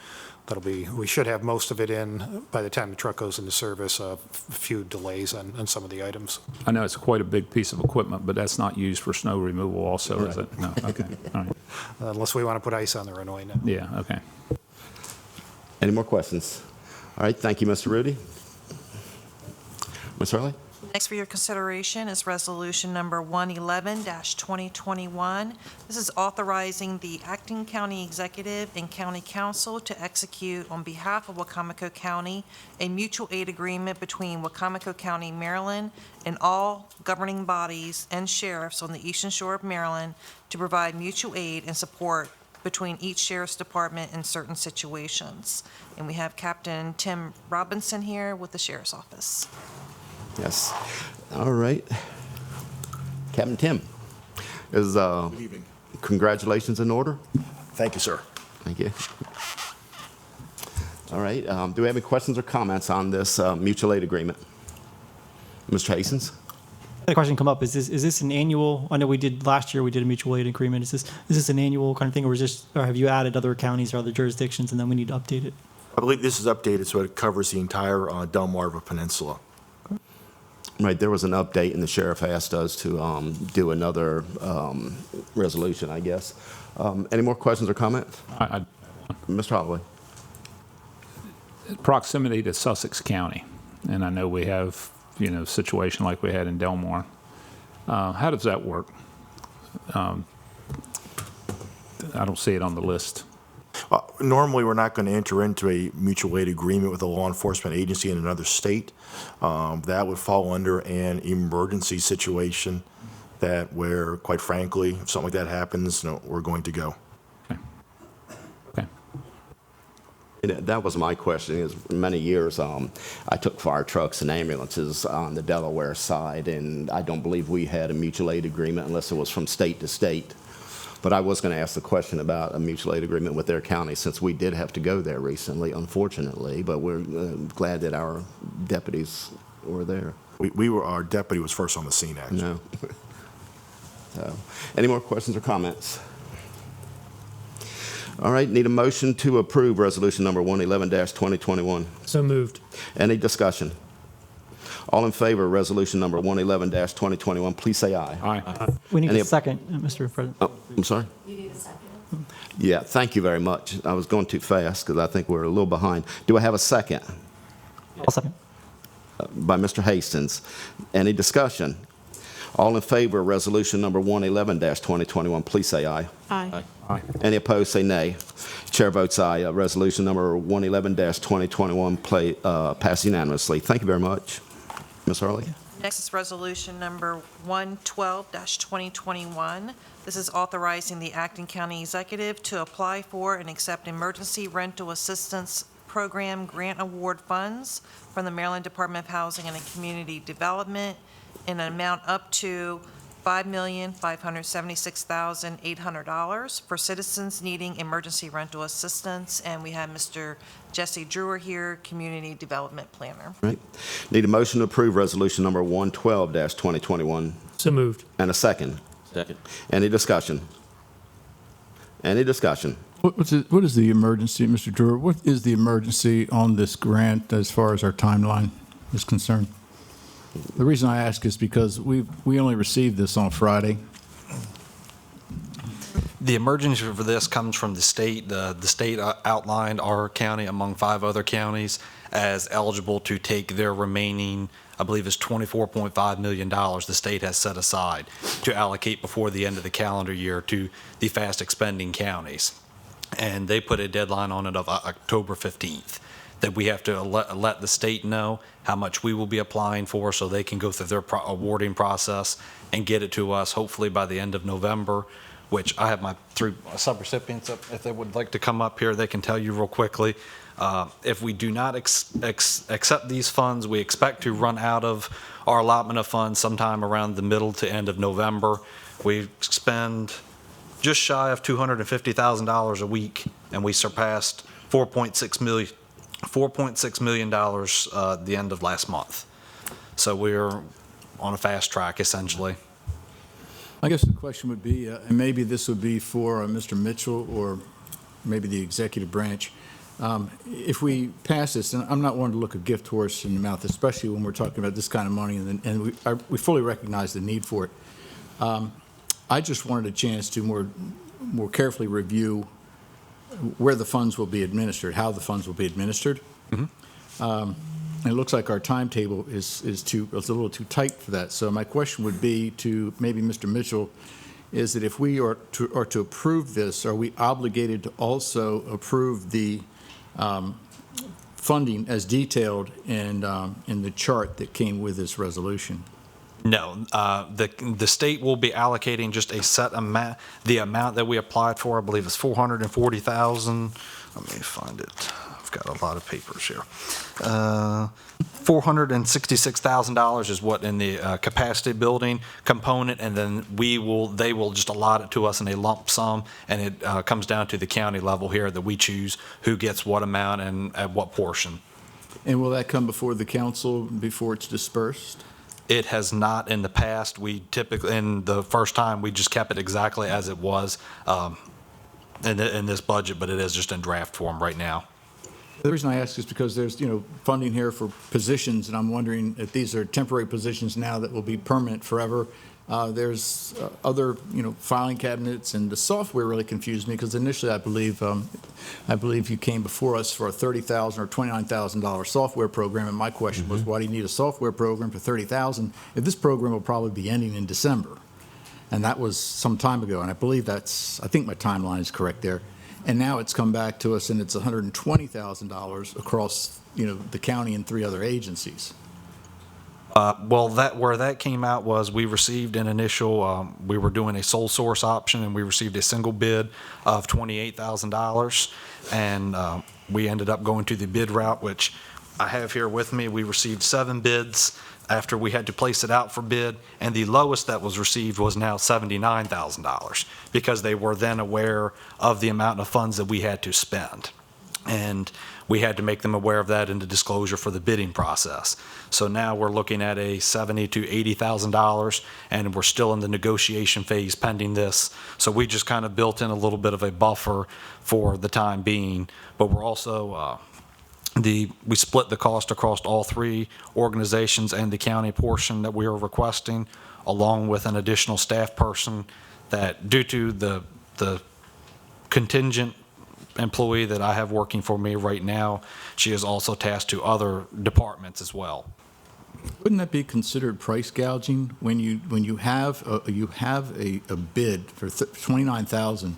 we should have most of it in by the time the truck goes into service. A few delays on some of the items. I know it's quite a big piece of equipment, but that's not used for snow removal also, is it? No, okay, all right. Unless we want to put ice on the runway now. Yeah, okay. Any more questions? All right, thank you, Mr. Rudy. Ms. Hurley? Next for your consideration is Resolution Number 111-2021. This is authorizing the acting county executive and county council to execute on behalf of Wakamaco County a mutual aid agreement between Wakamaco County, Maryland, and all governing bodies and sheriffs on the eastern shore of Maryland to provide mutual aid and support between each sheriff's department in certain situations. And we have Captain Tim Robinson here with the Sheriff's Office. Yes. All right. Captain Tim, is Good evening. congratulations in order? Thank you, sir. Thank you. All right. Do we have any questions or comments on this mutual aid agreement? Mr. Hastings? The question come up, is this an annual, I know last year we did a mutual aid agreement, is this an annual kind of thing, or have you added other counties or other jurisdictions and then we need to update it? I believe this is updated so it covers the entire Delmarva Peninsula. Right, there was an update, and the sheriff asked us to do another resolution, I guess. Any more questions or comments? Mr. Holloway? Proximity to Sussex County, and I know we have, a situation like we had in Delmar. How does that work? I don't see it on the list. Normally, we're not going to enter into a mutual aid agreement with a law enforcement agency in another state. That would fall under an emergency situation where, quite frankly, if something like that happens, we're going to go. Okay. That was my question. Is many years I took fire trucks and ambulances on the Delaware side, and I don't believe we had a mutual aid agreement unless it was from state to state. But I was going to ask the question about a mutual aid agreement with their county, since we did have to go there recently, unfortunately. But we're glad that our deputies were there. Our deputy was first on the scene, actually. No. So, any more questions or comments? All right, need a motion to approve resolution number 111-2021. So moved. Any discussion? All in favor of resolution number 111-2021, please say aye. Aye. We need Any a second, Mr. President. Oh, I'm sorry? You need a second. Yeah, thank you very much. I was going too fast because I think we're a little behind. Do I have a second? I'll second. By Mr. Hastings. Any discussion? All in favor of resolution number 111-2021, please say aye. Aye. Aye. Any opposed, say nay. Chair votes aye. Resolution number 111-2021 passes unanimously. Thank you very much. Ms. Hurley? Next is Resolution Number 112-2021. This is authorizing the acting county executive to apply for and accept emergency rental assistance program grant award funds from the Maryland Department of Housing and Community Development in an amount up to $5,576,800 for citizens needing emergency rental assistance. And we have Mr. Jesse Drewer here, Community Development Planner. Right. Need a motion to approve resolution number 112-2021. So moved. And a second. Second. Any discussion? Any discussion? What is the emergency, Mr. Drewer? What is the emergency on this grant as far as our timeline is concerned? The reason I ask is because we only received this on Friday. The emergency for this comes from the state. The state outlined our county among 5 other counties as eligible to take their remaining, I believe it's $24.5 million the state has set aside to allocate before the end of the calendar year to the fast expending counties. And they put a deadline on it of October 15th, that we have to let the state know how much we will be applying for so they can go through their awarding process and get it to us hopefully by the end of November, which I have my 3 subrecipients up. If they would like to come up here, they can tell you real quickly. If we do not accept these funds, we expect to run out of our allotment of funds sometime around the middle to end of November. We spend just shy of $250,000 a week, and we surpassed $4.6 million the end of last month. So we're on a fast track, essentially. I guess the question would be, and maybe this would be for Mr. Mitchell or maybe the executive branch, if we pass this, and I'm not one to look a gift horse in the mouth, especially when we're talking about this kind of money, and we fully recognize the need for it. I just wanted a chance to more carefully review where the funds will be administered, how the funds will be administered. Mm-hmm. It looks like our timetable is a little too tight for that. So my question would be to maybe Mr. Mitchell, is that if we are to approve this, are we obligated to also approve the funding as detailed in the chart that came with this resolution? No, the state will be allocating just a set amount. The amount that we applied for, I believe, is $440,000. Let me find it. I've got a lot of papers here. $466,000 is what in the capacity building component, and then they will just allot it to us in a lump sum, and it comes down to the county level here that we choose who gets what amount and at what portion. And will that come before the council before it's dispersed? It has not in the past. We typically, in the first time, we just kept it exactly as it was in this budget, but it is just in draft form right now. The reason I ask is because there's, funding here for positions, and I'm wondering if these are temporary positions now that will be permanent forever. There's other, filing cabinets, and the software really confused me because initially I believe you came before us for a $30,000 or $29,000 software program, and my question was, why do you need a software program for $30,000 if this program will probably be ending in December? And that was some time ago, and I believe I think my timeline is correct there. And now it's come back to us, and it's $120,000 across, the county and 3 other agencies. Well, where that came out was we received an initial, we were doing a sole source option, and we received a single bid of $28,000, and we ended up going to the bid route, which I have here with me. We received 7 bids after we had to place it out for bid, and the lowest that was received was now $79,000 because they were then aware of the amount of funds that we had to spend. And we had to make them aware of that in the disclosure for the bidding process. So now we're looking at a $70,000 to $80,000, and we're still in the negotiation phase pending this. So we just kind of built in a little bit of a buffer for the time being, but we're also we split the cost across all 3 organizations and the county portion that we are requesting, along with an additional staff person that, due to the contingent employee that I have working for me right now, she is also tasked to other departments as well. Wouldn't that be considered price gouging when you have a bid for $29,000,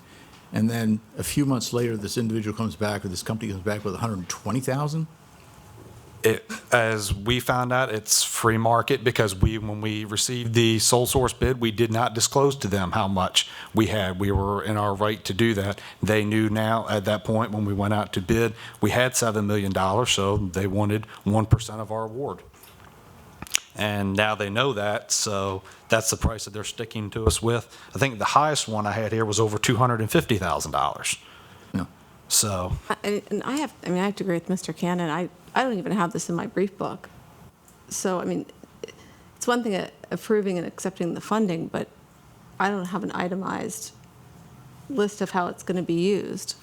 and then a few months later this individual comes back or this company comes back with $120,000? As we found out, it's free market because when we received the sole source bid, we did not disclose to them how much we had. We were in our right to do that. They knew now at that point when we went out to bid, we had $7 million, so they wanted 1% of our award. And now they know that, so that's the price that they're sticking to us with. I think the highest one I had here was over $250,000. No. So. And I have to agree with Mr. Cannon. I don't even have this in my brief book. So, it's one thing approving and accepting the funding, but I don't have an itemized list of how it's going to be used.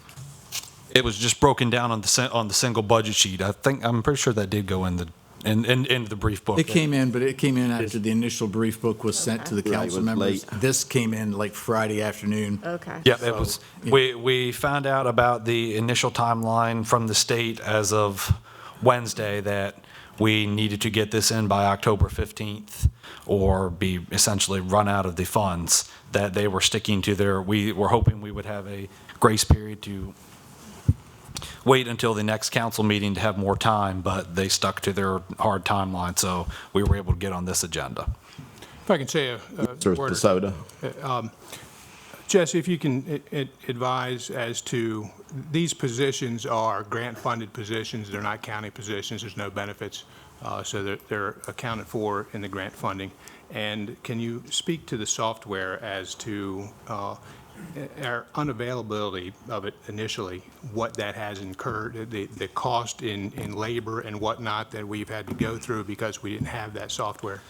It was just broken down on the single budget sheet. I'm pretty sure that did go in the in the brief book. It came in, but it came in after the initial brief book was sent to the Right, it council was members. late. This came in like Friday afternoon. Okay. Yeah, it was, we found out about the initial timeline from the state as of Wednesday that we needed to get this in by October 15th or be essentially run out of the funds, that they were sticking to their, we were hoping we would have a grace period to wait until the next council meeting to have more time, but they stuck to their hard timeline, so we were able to get on this agenda. If I can say a Mr. word. Pasoda? Jesse, if you can advise as to, these positions are grant-funded positions, they're not county positions, there's no benefits, so they're accounted for in the grant funding. And can you speak to the software as to our unavailability of it initially, what that has incurred, the cost in labor and whatnot that we've had to go through because we didn't have that software?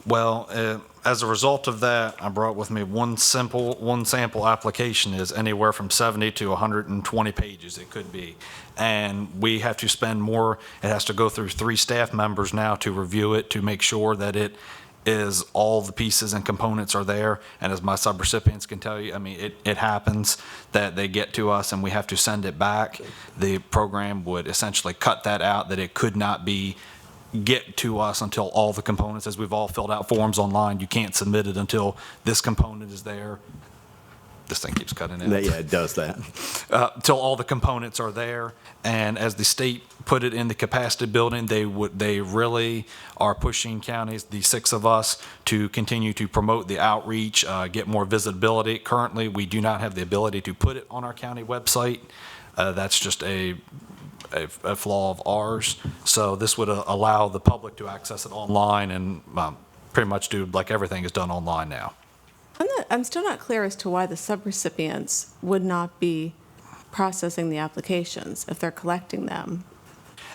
Well, as a result of that, I brought with me one sample application is anywhere from 70 to 120 pages it could be. And we have to spend more, it has to go through 3 staff members now to review it, to make sure that it is all the pieces and components are there. And as my subrecipients can tell you, I mean, it happens that they get to us and we have to send it back. The program would essentially cut that out, that it could not be get to us until all the components, as we've all filled out forms online, you can't submit it until this component is there. This thing keeps cutting in. Yeah, it does that. Till all the components are there. And as the state put it in the capacity building, they really are pushing counties, the 6 of us, to continue to promote the outreach, get more visibility. Currently, we do not have the ability to put it on our county website. That's just a flaw of ours. So this would allow the public to access it online and pretty much do like everything is done online now. I'm still not clear as to why the subrecipients would not be processing the applications if they're collecting them.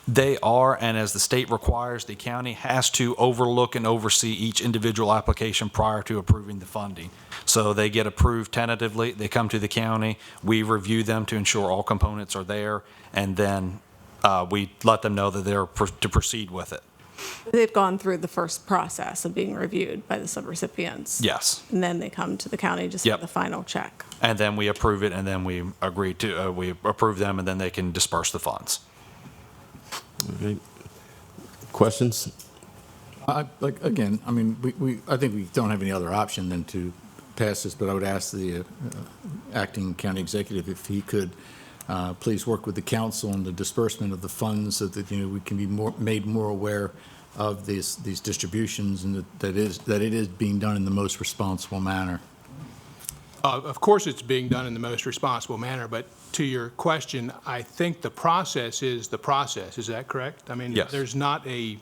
They are, and as the state requires, the county has to overlook and oversee each individual application prior to approving the funding. So they get approved tentatively, they come to the county, we review them to ensure all components are there, and then we let them know that they're to proceed with it. They've gone through the first process of being reviewed by the subrecipients. Yes. And then they come to the county just for the final check. And then we approve it, and then we agree to, we approve them, and then they can disperse the funds. Okay. Questions? Again, I mean, I think we don't have any other option than to pass this, but I would ask the acting county executive if he could please work with the council on the disbursement of the funds so that, we can be made more aware of these distributions and that it is being done in the most responsible manner. Of course, it's being done in the most responsible manner, but to your question, I think the process is the process. Is that correct? I mean, yes. There's not a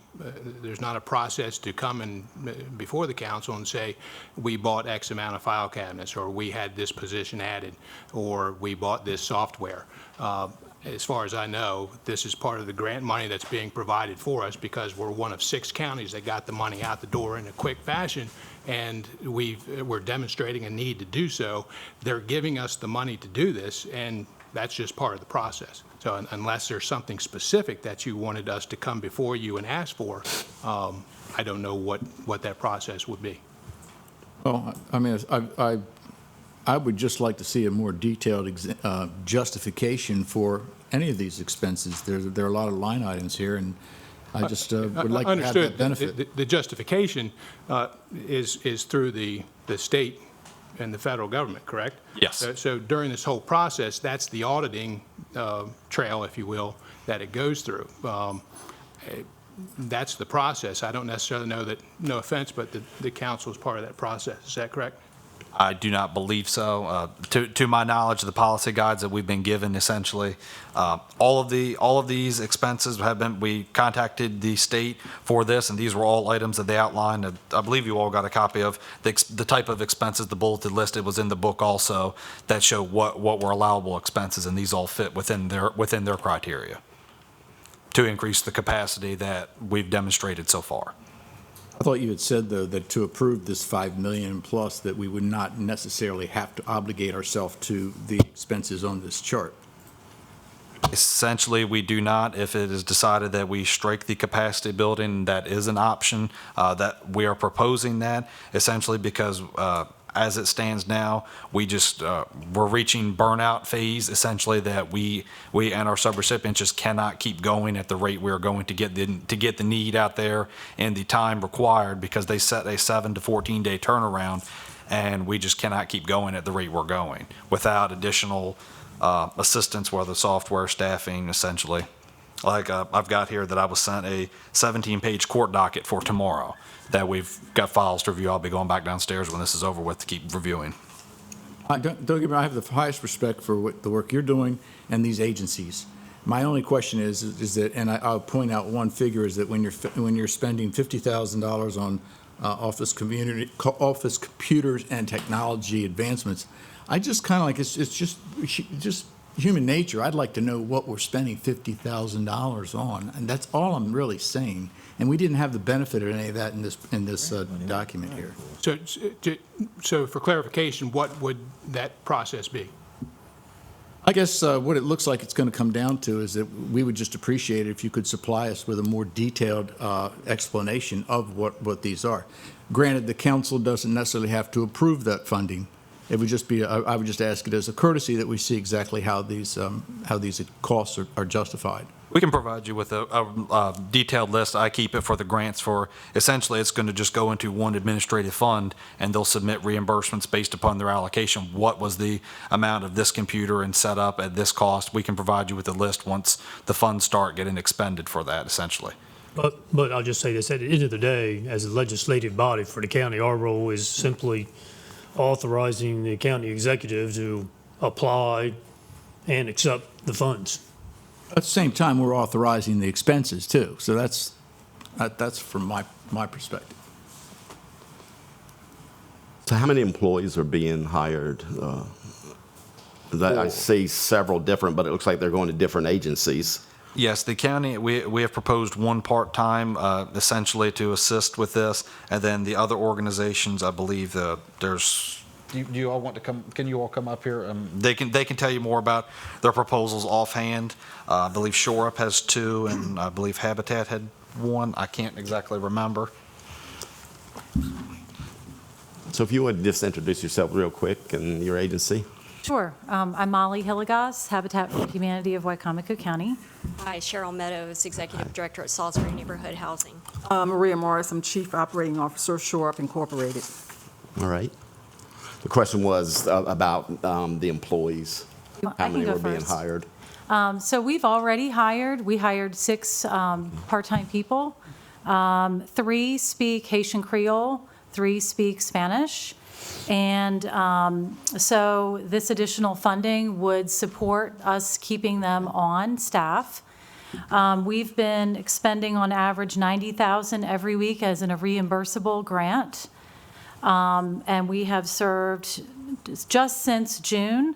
process to come in before the council and say, we bought X amount of file cabinets, or we had this position added, or we bought this software. As far as I know, this is part of the grant money that's being provided for us because we're one of 6 counties that got the money out the door in a quick fashion, and we're demonstrating a need to do so. They're giving us the money to do this, and that's just part of the process. So unless there's something specific that you wanted us to come before you and ask for, I don't know what that process would be. Well, I mean, I would just like to see a more detailed justification for any of these expenses. There are a lot of line items here, and I just would like to have that benefit. The justification is through the state and the federal government, correct? Yes. So during this whole process, that's the auditing trail, if you will, that it goes through. That's the process. I don't necessarily know that, no offense, but the council is part of that process. Is that correct? I do not believe so. To my knowledge, the policy guides that we've been given, essentially, all of these expenses have been. We contacted the state for this, and these were all items that they outlined. I believe you all got a copy of the type of expenses. The bulleted list was in the book also that show what were allowable expenses, and these all fit within their criteria to increase the capacity that we've demonstrated so far. I thought you had said, though, that to approve this $5 million plus, that we would not necessarily have to obligate ourselves to the expenses on this chart. Essentially, we do not. If it is decided that we strike the capacity building, that is an option, that we are proposing that, essentially because as it stands now, we're reaching burnout phase, essentially, that we and our subrecipients just cannot keep going at the rate we're going to get the need out there and the time required, because they set a 7 to 14 day turnaround, and we just cannot keep going at the rate we're going without additional assistance, whether software, staffing, essentially. Like I've got here that I was sent a 17-page court docket for tomorrow that we've got files to review. I'll be going back downstairs when this is over with to keep reviewing. Don't get me wrong, I have the highest respect for the work you're doing and these agencies. My only question is that, and I'll point out one figure, is that when you're spending $50,000 on office computers and technology advancements, I just kind of like, it's just human nature. I'd like to know what we're spending $50,000 on, and that's all I'm really saying. And we didn't have the benefit of any of that in this document here. So for clarification, what would that process be? I guess what it looks like it's going to come down to is that we would just appreciate it if you could supply us with a more detailed explanation of what these are. Granted, the council doesn't necessarily have to approve that funding. It would just be, I would just ask it as a courtesy that we see exactly how these costs are justified. We can provide you with a detailed list. I keep it for the grants for, essentially, it's going to just go into one administrative fund, and they'll submit reimbursements based upon their allocation. What was the amount of this computer and set up at this cost? We can provide you with a list once the funds start getting expended for that, essentially. But I'll just say this, at the end of the day, as a legislative body for the county, our role is simply authorizing the county executive to apply and accept the funds. At the same time, we're authorizing the expenses too. So that's from my perspective. So how many employees are being hired? I see several different, but it looks like they're going to different agencies. Yes, the county, we have proposed one part-time, essentially to assist with this, and then the other organizations, I believe there's, do you all want to come, can you all come up here? They can tell you more about their proposals offhand. I believe Shore Up has 2, and I believe Habitat had 1. I can't exactly remember. So if you would just introduce yourself real quick and your agency. Sure. I'm Molly Hilligoss, Habitat for Humanity of Wicomico County. Hi, Cheryl Meadows, Executive Director at Salisbury Neighborhood Housing. Maria Morris, I'm Chief Operating Officer, Shore Up Incorporated. All right. The question was about the employees. How many were being hired? So we've already hired. We hired 6 part-time people. 3 speak Haitian Creole, 3 speak Spanish. And so this additional funding would support us keeping them on staff. We've been expending on average $90,000 every week as in a reimbursable grant. And we have served, just since June,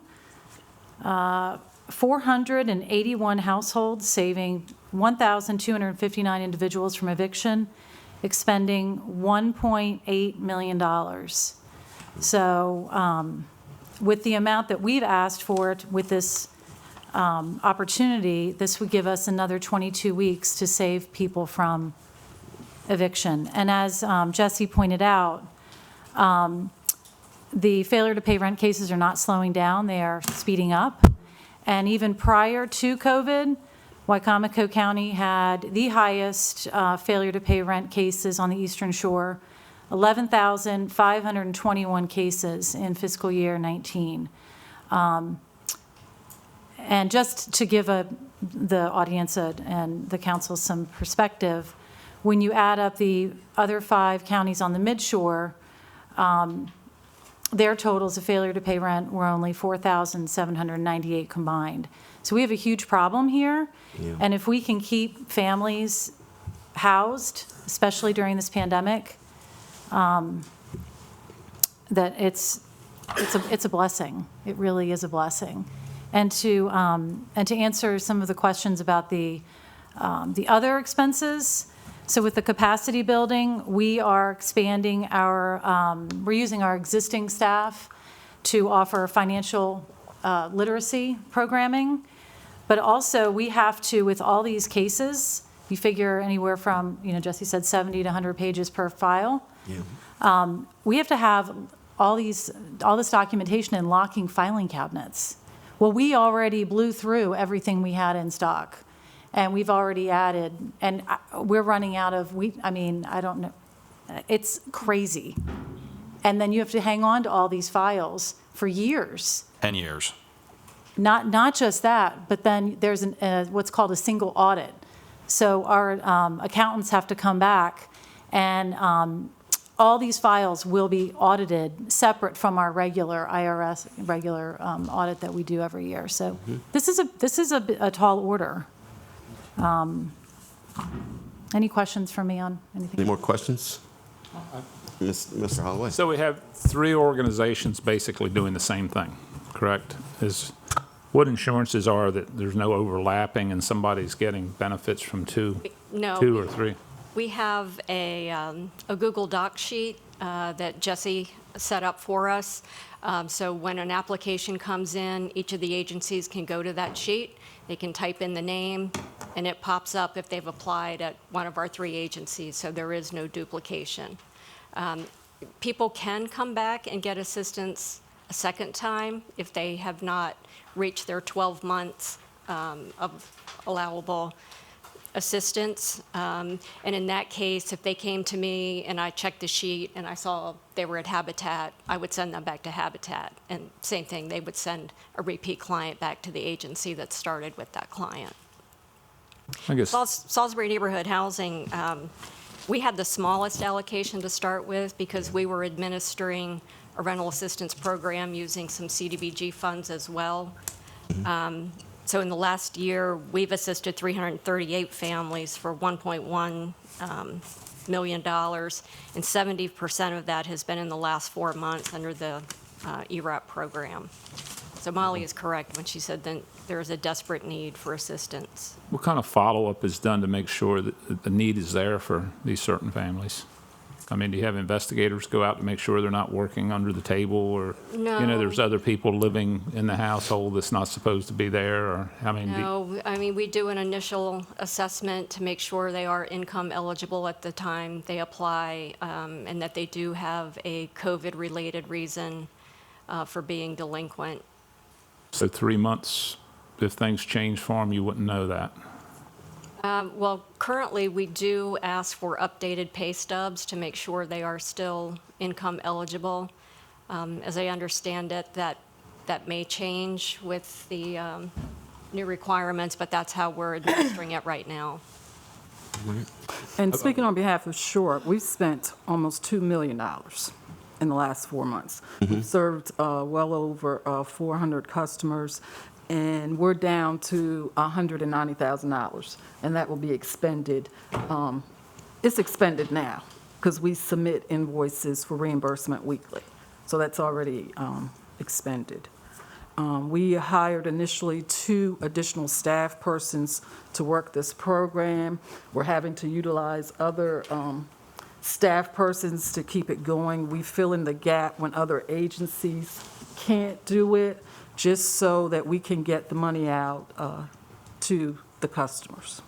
481 households, saving 1,259 individuals from eviction, expending $1.8 million. So with the amount that we've asked for it, with this opportunity, this would give us another 22 weeks to save people from eviction. And as Jesse pointed out, the failure to pay rent cases are not slowing down, they are speeding up. And even prior to COVID, Wicomico County had the highest failure to pay rent cases on the Eastern Shore, 11,521 cases in fiscal year 19. And just to give the audience and the council some perspective, when you add up the other 5 counties on the midshore, their totals of failure to pay rent were only 4,798 combined. So we have a huge problem here. Yeah. And if we can keep families housed, especially during this pandemic, that it's a blessing. It really is a blessing. And to answer some of the questions about the other expenses. So with the capacity building, we are expanding we're using our existing staff to offer financial literacy programming. But also, we have to, with all these cases, you figure anywhere from, Jesse said 70 to 100 pages per file. Yeah. We have to have all this documentation in locking filing cabinets. Well, we already blew through everything we had in stock, and we've already added, and we're running out of, I don't know, it's crazy. And then you have to hang on to all these files for years. 10 years. Not just that, but then there's what's called a single audit. So our accountants have to come back, and all these files will be audited separate from our regular IRS audit that we do every year. So this is a tall order. Any questions for me on anything? Any more questions? Mr. Holloway? So we have 3 organizations basically doing the same thing, correct? What insurances are that there's no overlapping and somebody's getting benefits from two or three? We have a Google Doc sheet that Jesse set up for us. So when an application comes in, each of the agencies can go to that sheet. They can type in the name, and it pops up if they've applied at one of our 3 agencies, so there is no duplication. People can come back and get assistance a second time if they have not reached their 12 months of allowable assistance. And in that case, if they came to me and I checked the sheet and I saw they were at Habitat, I would send them back to Habitat. And same thing, they would send a repeat client back to the agency that started with that client. I guess. Salisbury Neighborhood Housing, we had the smallest allocation to start with because we were administering a rental assistance program using some CDBG funds as well. So in the last year, we've assisted 338 families for $1.1 million, and 70% of that has been in the last 4 months under the ERAP program. So Molly is correct when she said that there is a desperate need for assistance. What kind of follow-up is done to make sure that the need is there for these certain families? I mean, do you have investigators go out to make sure they're not working under the table, or No. there's other people living in the household that's not supposed to be there, or No, I mean, we do an initial assessment to make sure they are income eligible at the time they apply, and that they do have a COVID-related reason for being delinquent. So 3 months, if things change for them, you wouldn't know that. Well, currently, we do ask for updated pay stubs to make sure they are still income eligible. As I understand it, that may change with the new requirements, but that's how we're administering it right now. And speaking on behalf of Shore, we've spent almost $2 million in the last 4 months. We've served well over 400 customers, and we're down to $190,000, and that will be expended. It's expended now because we submit invoices for reimbursement weekly, so that's already expended. We hired initially 2 additional staff persons to work this program. We're having to utilize other staff persons to keep it going. We fill in the gap when other agencies can't do it, just so that we can get the money out to the customers.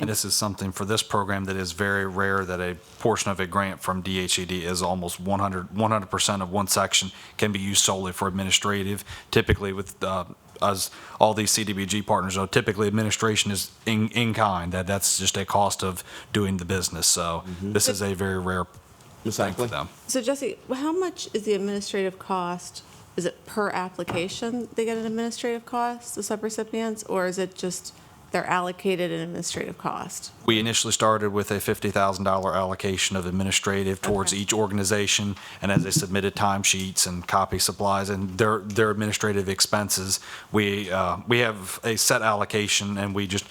And this is something for this program that is very rare, that a portion of a grant from DHED is almost 100% of one section can be used solely for administrative. Typically with us, all these CDBG partners, typically administration is in kind. That's just a cost of doing the business. So this is a very rare thing for them. So Jesse, how much is the administrative cost? Is it per application they get an administrative cost, the subrecipients, or is it just they're allocated an administrative cost? We initially started with a $50,000 allocation of administrative towards each organization, and as they submitted timesheets and copy supplies and their administrative expenses, we have a set allocation, and we just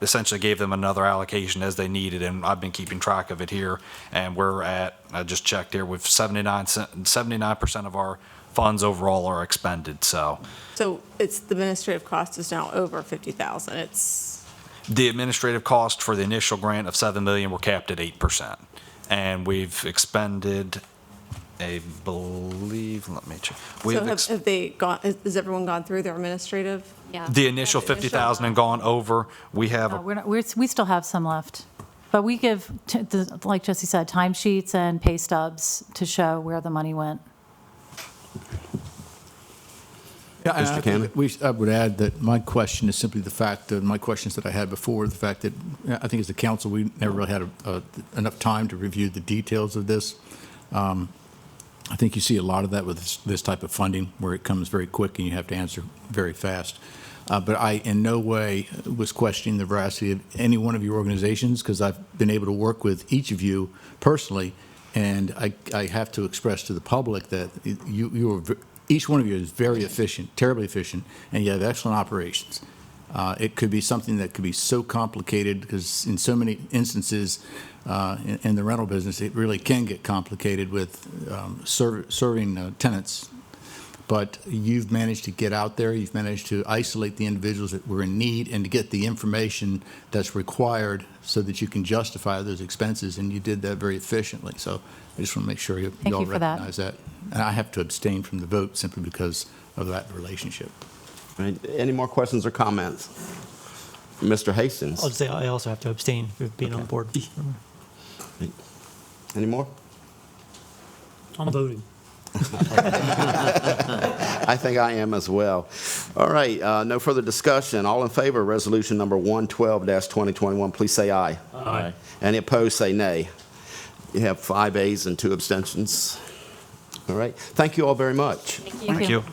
essentially gave them another allocation as they needed, and I've been keeping track of it here, and we're at, I just checked here, with 79% of our funds overall are expended, so. So it's, the administrative cost is now over 50,000. It's. The administrative cost for the initial grant of $7 million were capped at 8%. And we've expended I believe, let me check. So have they gone, has everyone gone through their administrative? Yeah. The initial 50,000 and gone over. We have, We still have some left. But we give, like Jesse said, timesheets and pay stubs to show where the money went. Yeah, and Mr. I Cannon? think I would add that my question is simply the fact that my questions that I had before, the fact that I think as a council, we never really had enough time to review the details of this. I think you see a lot of that with this type of funding where it comes very quick and you have to answer very fast. But I in no way was questioning the veracity of any one of your organizations because I've been able to work with each of you personally, and I have to express to the public that each one of you is very efficient, terribly efficient, and you have excellent operations. It could be something that could be so complicated because in so many instances in the rental business, it really can get complicated with serving tenants. But you've managed to get out there, you've managed to isolate the individuals that were in need and to get the information that's required so that you can justify those expenses, and you did that very efficiently. So I just want to make sure you all recognize that. And I have to abstain from the vote simply because of that relationship. Right. Any more questions or comments? Mr. Hastings? I'll just say I also have to abstain for being on the board. Any more? I'm voting. I think I am as well. All right, no further discussion. All in favor of resolution number 112-2021, please say aye. Aye. Any opposed, say nay. You have 5 ayes and 2 abstentions. All right, thank you all very much. Thank you. thank you.